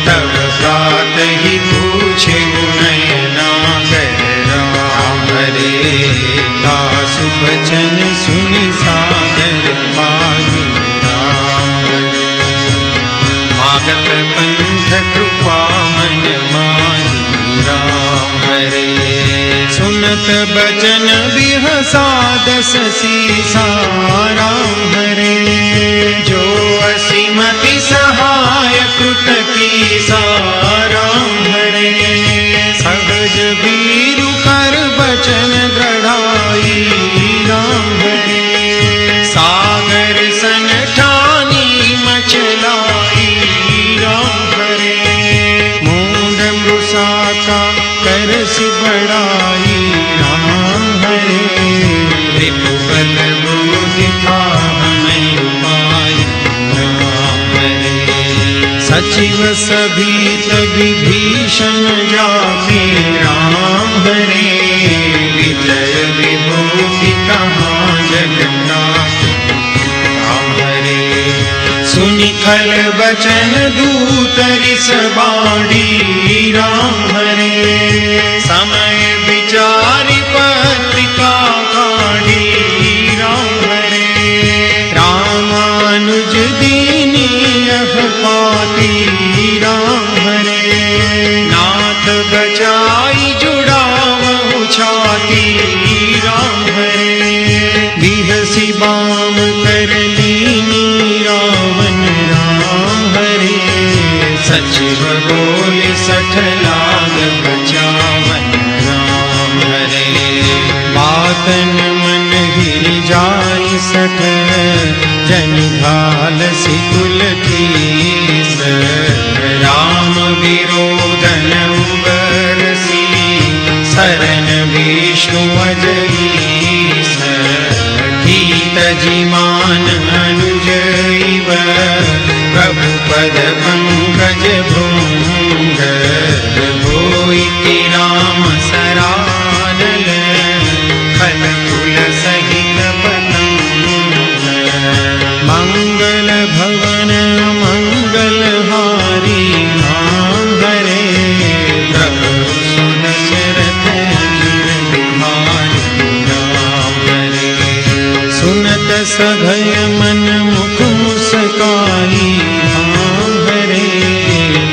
तब प्रात ही पूछे नयनागर। राम हरे दासु बचन सुनि सागर पाहि। राम मागत पंथ कृपा मन माही। राम हरे सुनत बचन बिहसा दस सीसा। राम हरे जो असीमति सहाय कृत कीसा। राम हरे सहज वीरु कर बचन दृढ़ाई। राम हरे सागर सन ठानी मचलाई। राम हरे मूंड मृषा का करस बढ़ाई। राम हरे रिपु बल बुद्धि था हमें उपाय। राम हरे सचिव सभी विभीषण जाति। राम हरे विजय विभूति कहाँ जगन्नाथ। राम हरे सुनि खल बचन दूत रिस बाड़ी। राम हरे समय विचारि पत्रिका काढ़ी। राम हरे रामानुज दीनी यह पाती। राम हरे नाथ बचाई जुड़ावहु छाती। राम हरे बिहसी बाम कर लीनी रावण। राम हरे सचिव बोले सठ लाग बचावन। राम हरे बातन मन हिल जाई सठ, जन घाल सितुल कीस। राम विरोधन उबरसी, शरण विष्णु अजईस। गीत जिमान अनुजैव, प्रभु पद पंकज भृंग। होइति राम सरानल, खल कुल सहित पतंग। मंगल भवन मंगलहारी, नाम हरे प्रभु सुदशरथ अजिर बिहारी। राम हरे सुनत सभय मन मुख मुस्काई। राम हरे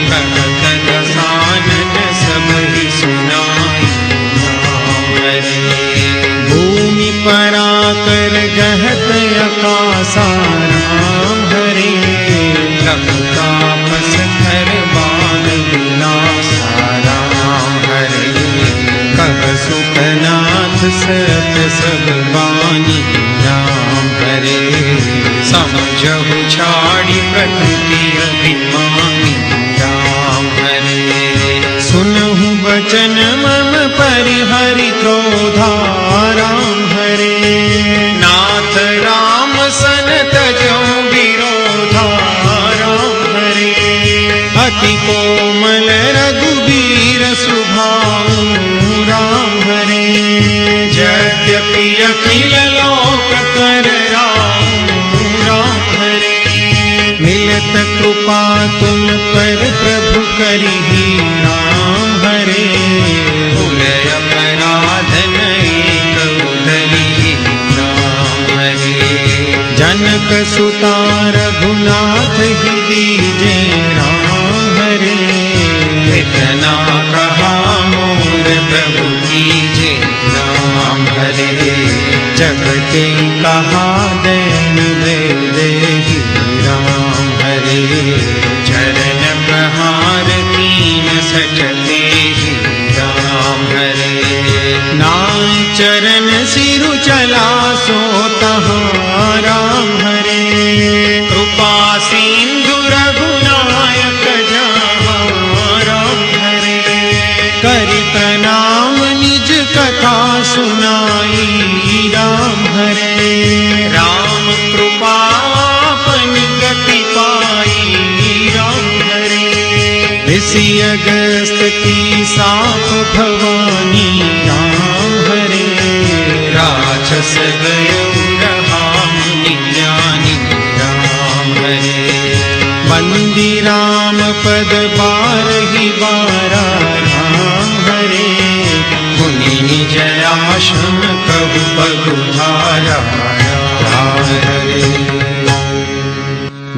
कहत दसानन सब ही सुनाई। राम हरे भूमि पराकर गहत आकाशा। राम हरे तापस कर बाल विलासा। राम हरे कह सुखनाथ सत सब बानी। राम हरे समझहु छाड़ी प्रकृति अभिमानी। राम हरे सुनहु वचन मम परिहरि क्रोधा। राम हरे नाथ राम सन तजौ जनक सुता रघुनाथ ही दीजे राम हरे। इतना कहा मोर प्रभु कीजे राम हरे। जगते कहा दैन दे राम हरे। चरण प्रहार कीन सकते राम हरे। नाय चरण सिरु चला सो तहाँ राम हरे। कृपा सिंधु रघुनायक जहाँ राम हरे। करि प्रणाम निज कथा सुनाई राम हरे। राम कृपा अपन गति पाई राम हरे। ऋषि अगस्त की साप भवानी राम हरे। राक्षस गयो रहा मुनि ज्ञानी राम हरे। बंदी राम पद बारहि बारा राम हरे। मुनि निज आश्रम कहु पगुधारा राम हरे।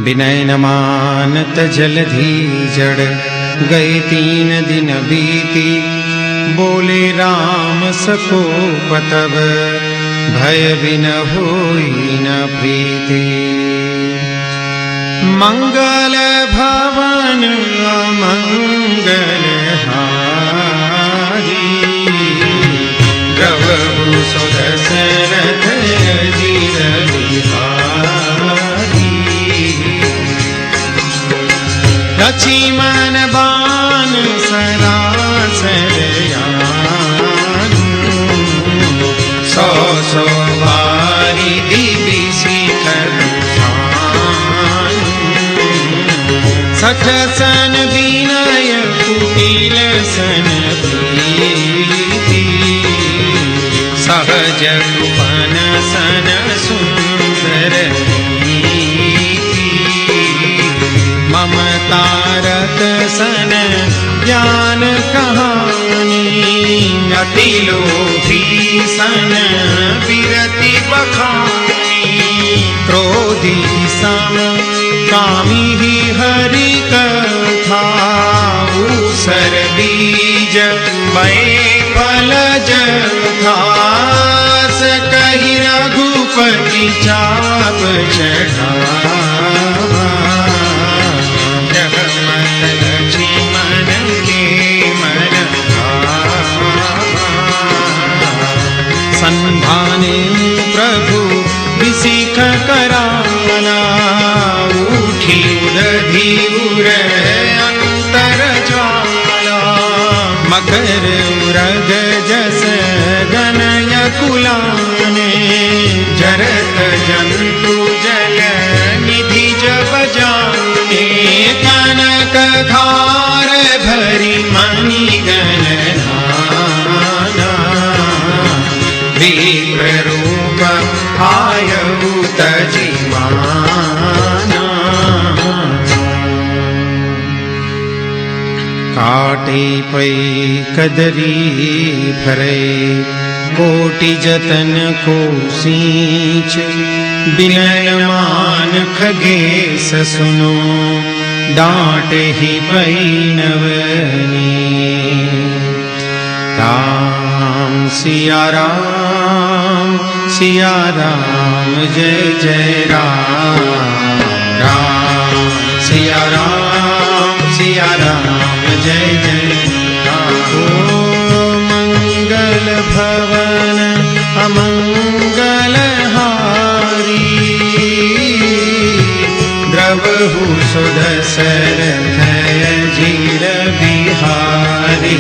विनय न मानत जलधि जड़ गए 3 दिन बीती। बोले राम सकोप तब भय बिन होई न प्रीति। मंगल भवन अमंगल हारी। द्रवहु सुदशरथ अजिर बिहारी। लक्ष्मण बाण सरासर सौ सौ बारी दिव्य शिखर सठ सन विनय कुटिल सन प्रीति। सहज कृपन सन सुंदर नीति। ममता रत सन ज्ञान कहानी। अति लोभी सन विरति बखानी। क्रोधी सम कामी ही हरि कथा। ऊसर बीज मय फल जथा। कही रघुपति चाप चढ़ा। जगमत लक्ष्मण के मन संधाने प्रभु विसिख कराला। उठी उदधि उर अंतर ज्वाला। मकर उरग जस गनय कुलाने। जरत जंतु जल निधि जब जाने। कनक धार भरी मणि गणना। विप्र रूप आयु तजिमाना। काटे पै कदरी भरे। कोटि जतन को सींच। विनयमान खगेश सुनो। डांट ही पै नवनी। राम सिया राम जय जय राम। राम सिया राम जय जय राम। ओ मंगल भवन अमंगल हारी। द्रवहु सुदशरथ अजिर बिहारी।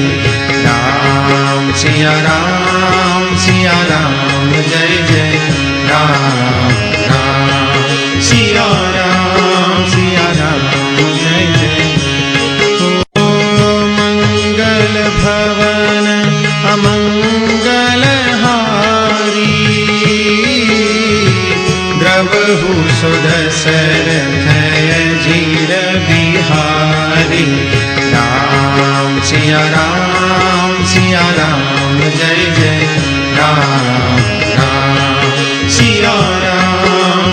राम सिया राम जय जय। राम राम सिया राम जय जय। ओ मंगल भवन अमंगल हारी द्रवहु सुदशरथ अजिर बिहारी राम सिया राम जय जय राम राम सिया राम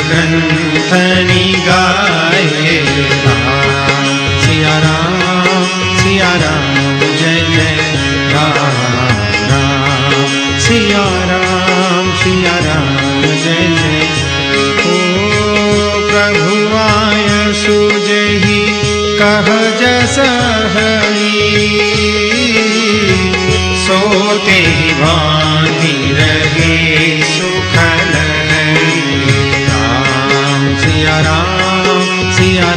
ग्रंथनि गाए। सिया राम जय जय राम राम। सिया राम जय जय। ओ प्रभु आय सुजहि कह जस हरि, सोते ही भांति रहे सुखल राम। सिया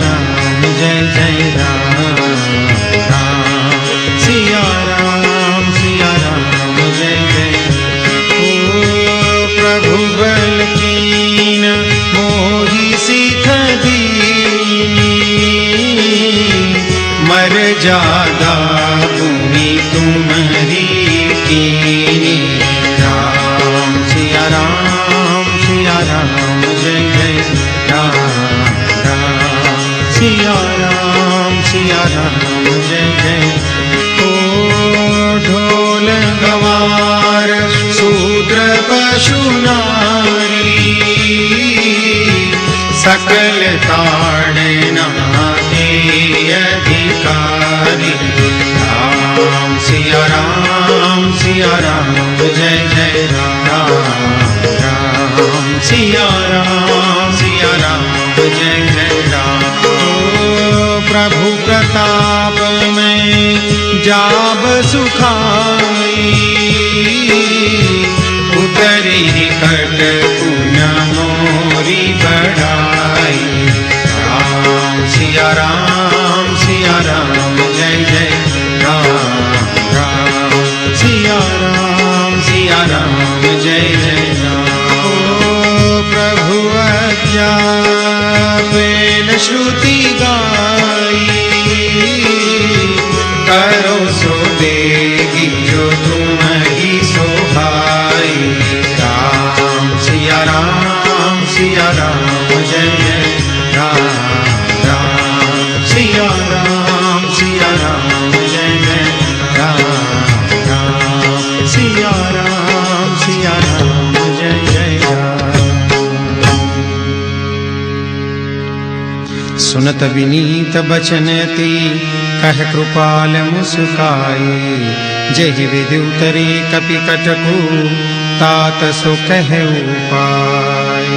राम जय जय राम राम। सिया राम जय जय। ओ प्रभु बल कीन मोहि सिथ दीनी, मर जागा भूमि तुम्हारी कीनी। राम सिया राम जय जय राम राम। सिया राम जय जय। ओ ढोल गवार शूद्र पशु नारी, सकल ताड़ना के अधिकारी। राम सिया राम जय जय राम राम। सिया राम जय जय राम। ओ प्रभु प्रताप में जाब सुखाई, उतरी कट पुण्य मोरी बढ़ाई। राम सिया राम जय जय राम राम। सिया राम जय जय राम। ओ प्रभु आज्ञा वेल श्रुति गाई, करो सो देगी जो तुम ही सोहाई। राम सिया राम जय जय राम राम। सिया राम जय जय राम राम। सिया राम जय जय राम। सुनत विनीत बचन अति, कह कृपाल मुस्काई। जहि विधि उतरे कपि कटकु, तात सो कह उपाय।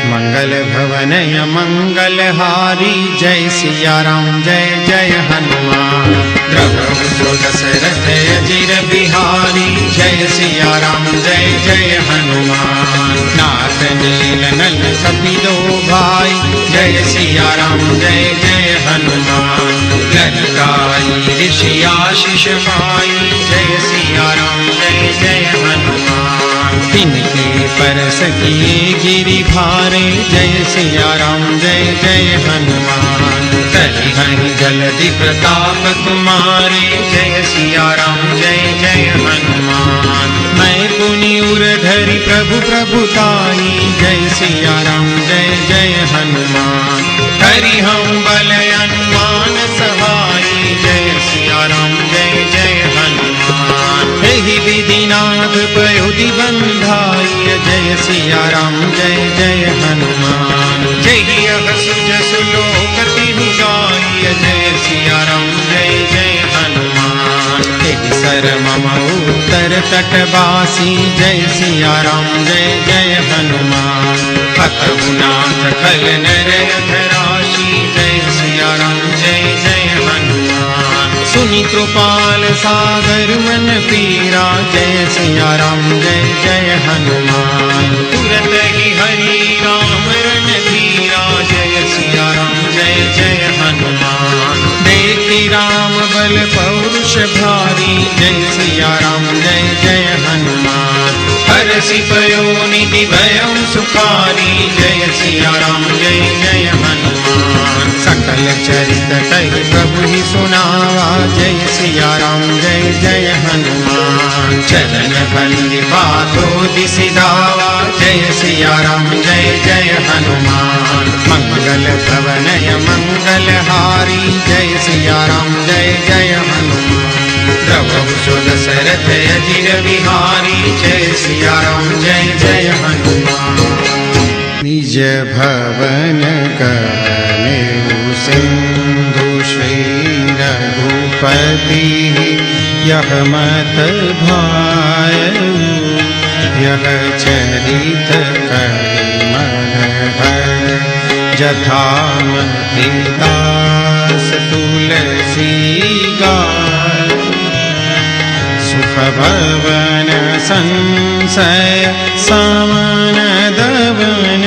मंगल भवनय मंगल हारी, जय सिया राम जय जय हनुमान। द्रवहु सो दशरथ अजिर बिहारी, जय सिया राम जय जय हनुमान। नाथ नील नल कपिलो भाई, जय सिया राम जय जय हनुमान। ललकाई ऋषि आशीष पाई, जय सिया राम जय जय हनुमान। तिनके परस किए गिरि भारे, जय सिया राम जय जय हनुमान। तलिहनि जलधि प्रताप तुम्हारे, जय सिया राम जय जय हनुमान। मैं पुनि उर धरि प्रभु प्रभुताई, जय सिया राम जय जय हनुमान। हरि हम बल अनुमान सहाई, जय सिया राम जय जय हनुमान। एहि विधिनाथ पयोधि बंधाई, जय सिया राम जय जय हनुमान। जय अहसु जसु लोक तिहु गाई, जय सिया राम जय जय हनुमान। एहि सर मम उत्तर तटवासी, जय सिया राम जय जय हनुमान। अतहु नाथ खल नर अधराशी, जय सिया राम जय जय हनुमान। सुनि कृपाल सागर मन पीरा, जय सिया राम जय जय हनुमान। तुरत ही हरि राम रन धीरा, जय सिया राम जय जय हनुमान। देखि राम बल पौरुष भारी, जय सिया राम जय जय हनुमान। हरषि पयो निधि भयं सुखारी, जय सिया राम जय जय हनुमान। सकल चरित कहि प्रभु ही सुनावा, जय सिया राम जय जय हनुमान। चरण बंदी बातो दिसि धावा, जय सिया राम जय जय हनुमान। मंगल भवनय मंगल हारी, जय सिया राम जय जय हनुमान। द्रवहु सो दशरथ अजिर बिहारी, जय सिया राम जय जय हनुमान। निज भवन कहने सिंधु श्री रघुपति यह मत भायऊ यह चरित करिमल भर जथामति दास तुलसी गाय सुख भवन संशय समन दवन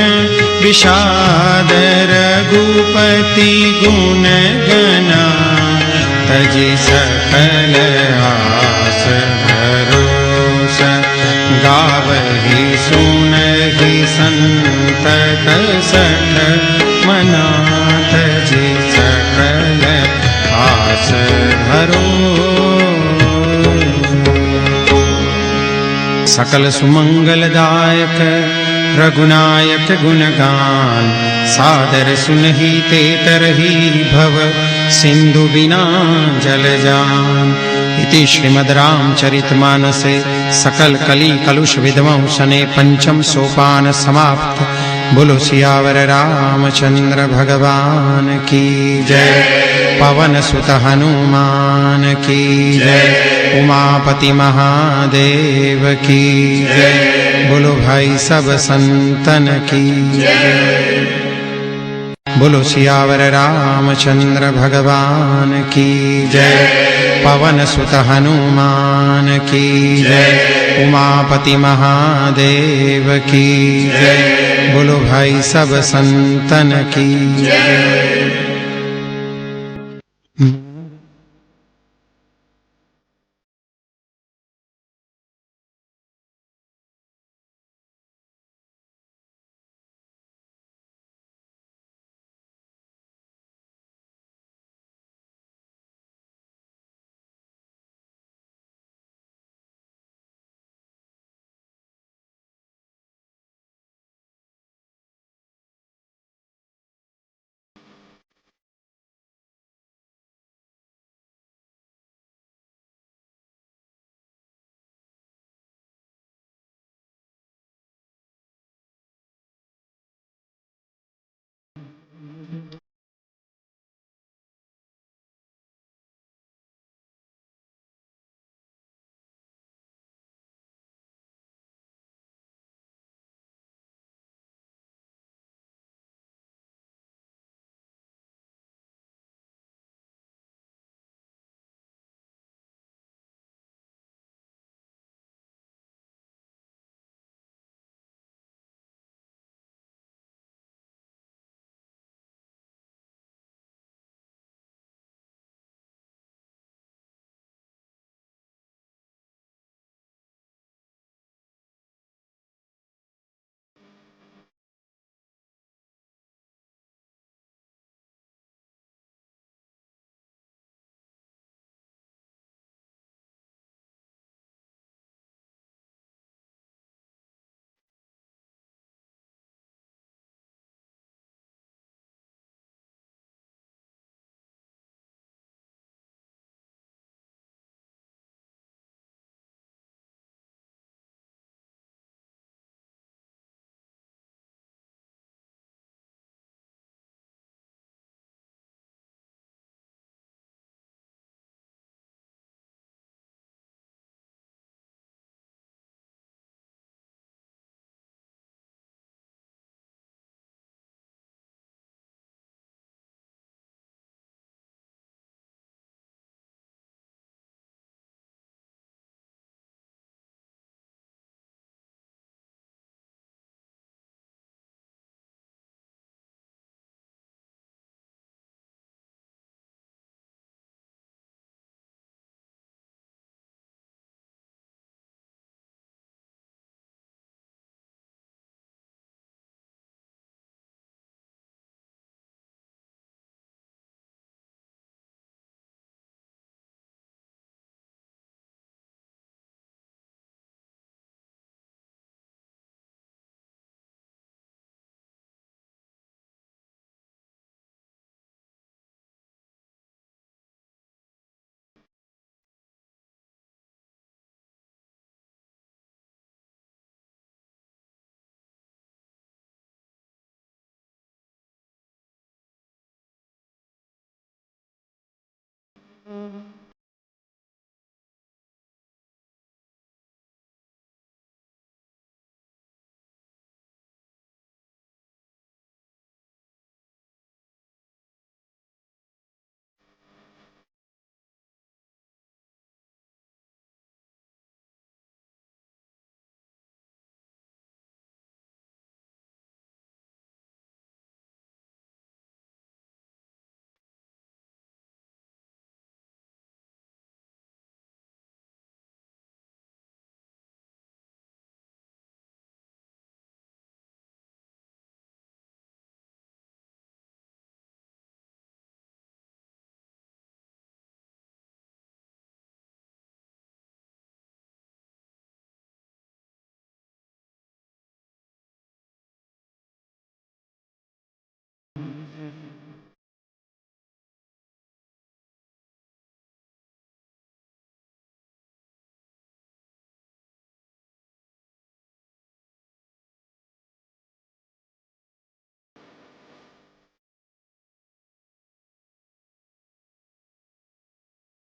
विषाद रघुपति गुण गना तजि सकल आस भरोस गावहि सुनहि संतत सठ मना तजि सकल आस भरोस। सकल सुमंगलदायक रघुनायक गुणगान सादर सुनहि ते तरहि भव सिंधु बिना जल जान। इति श्रीमद् रामचरितमानसे सकल कली कलुष विधवं सने पंचम सोपान समाप्त। बोलो सियावर रामचंद्र भगवान की जय। पवन सुत हनुमान की जय। उमापति महादेव की जय। बोलो भाई सब संतन की जय। बोलो सियावर रामचंद्र भगवान की जय। पवन सुत हनुमान की जय। उमापति महादेव की जय। बोलो भाई सब संतन की जय।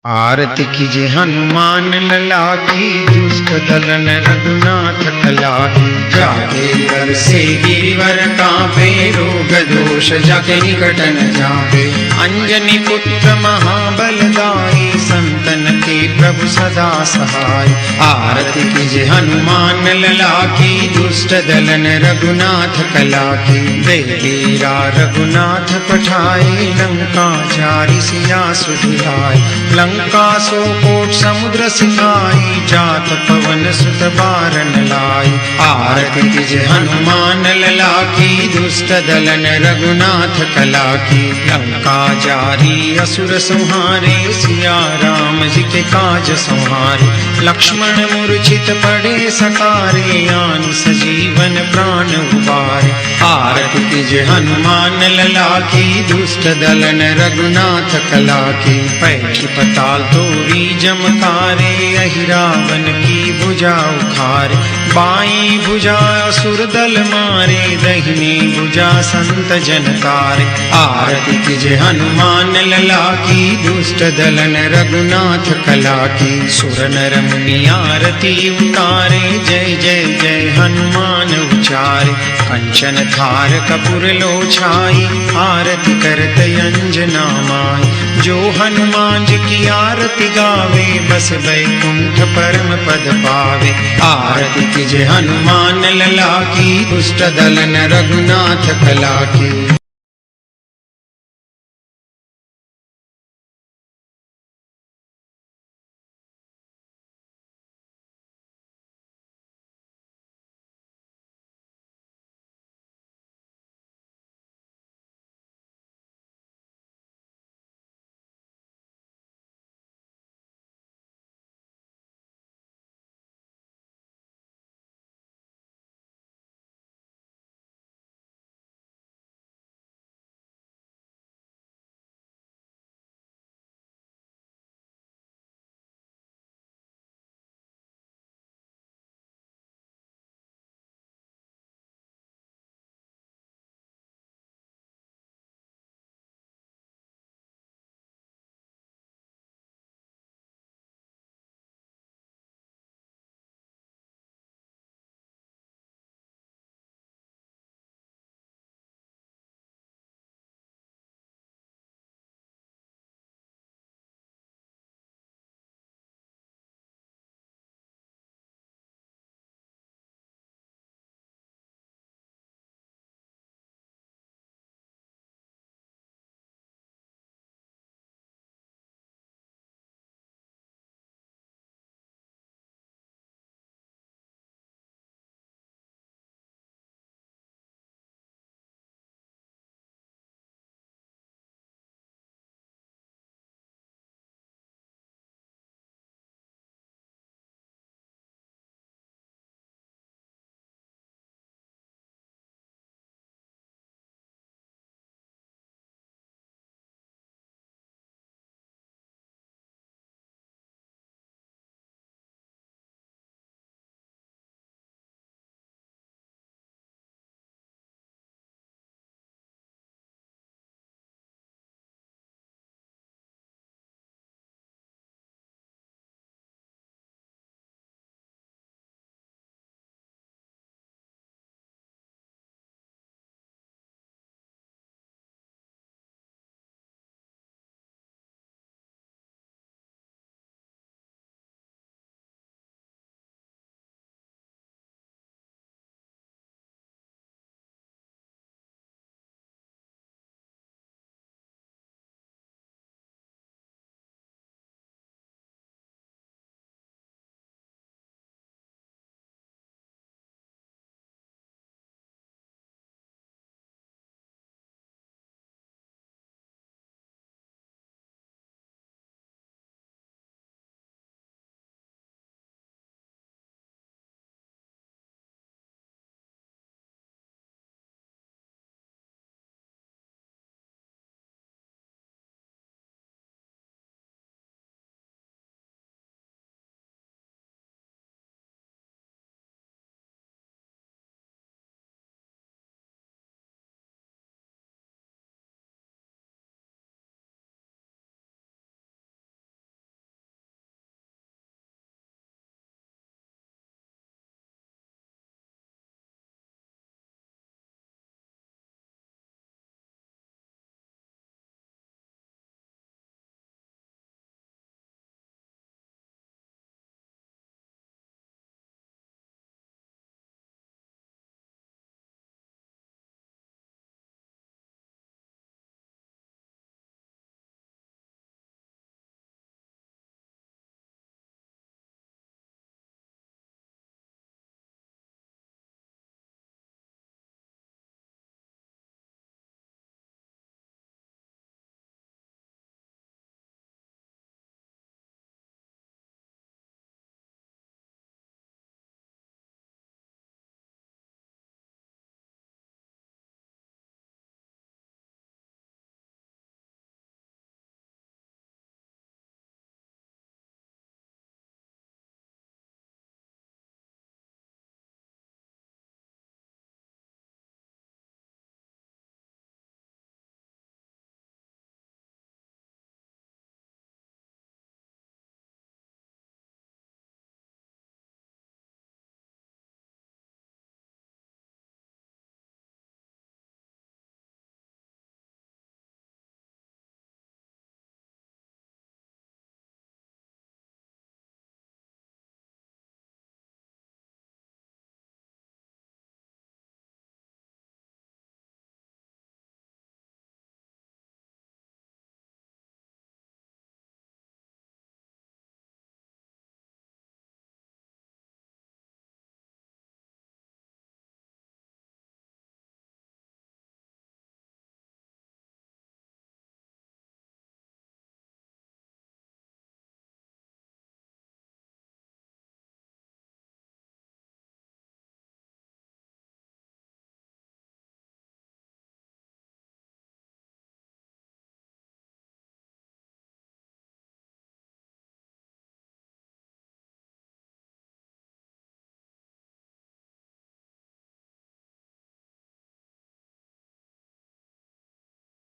आरती कीजे हनुमान लला की, दुष्ट दलन रघुनाथ कला की। जाके कर से गिरिवर कांपे, रोग दोष जाके निकट न जाके। अंजनी पुत्र महाबलदाई, संतन के प्रभु सदा सहाय। आरती कीजे हनुमान लला की, दुष्ट दलन रघुनाथ कला की। बेगीरा रघुनाथ पठाए, लंका चारि सिया सुधिलाए। लंका सो कोट समुद्र सिकाई, जात पवन सुत बारन लाई। आरती कीजे हनुमान लला की, दुष्ट दलन रघुनाथ कला की। लंका जारी असुर संहारे, सिया राम जी के काज संहारे। लक्ष्मण मूर्छित पड़े सकारे, आन सजीवन प्राण उबारे। आरती कीजे हनुमान लला की, दुष्ट दलन रघुनाथ कला की। पैठी पताल तोरी जमकारे, अहि रावण की भुजा उखारे। बाई भुजा असुर दल मारे, दहिनी भुजा संत जन तारे। आरती कीजे हनुमान लला की, दुष्ट दलन रघुनाथ कला की। सुर नर मुनि आरती उतारे, जय जय जय हनुमान उचारे। कंचन थार कपूर लोछाई, आरती करत अंजना माई। जो हनुमान जी की आरती गावे, बस बैकुंठ परम पद पावे। आरती कीजे हनुमान लला की, दुष्ट दलन रघुनाथ कला की।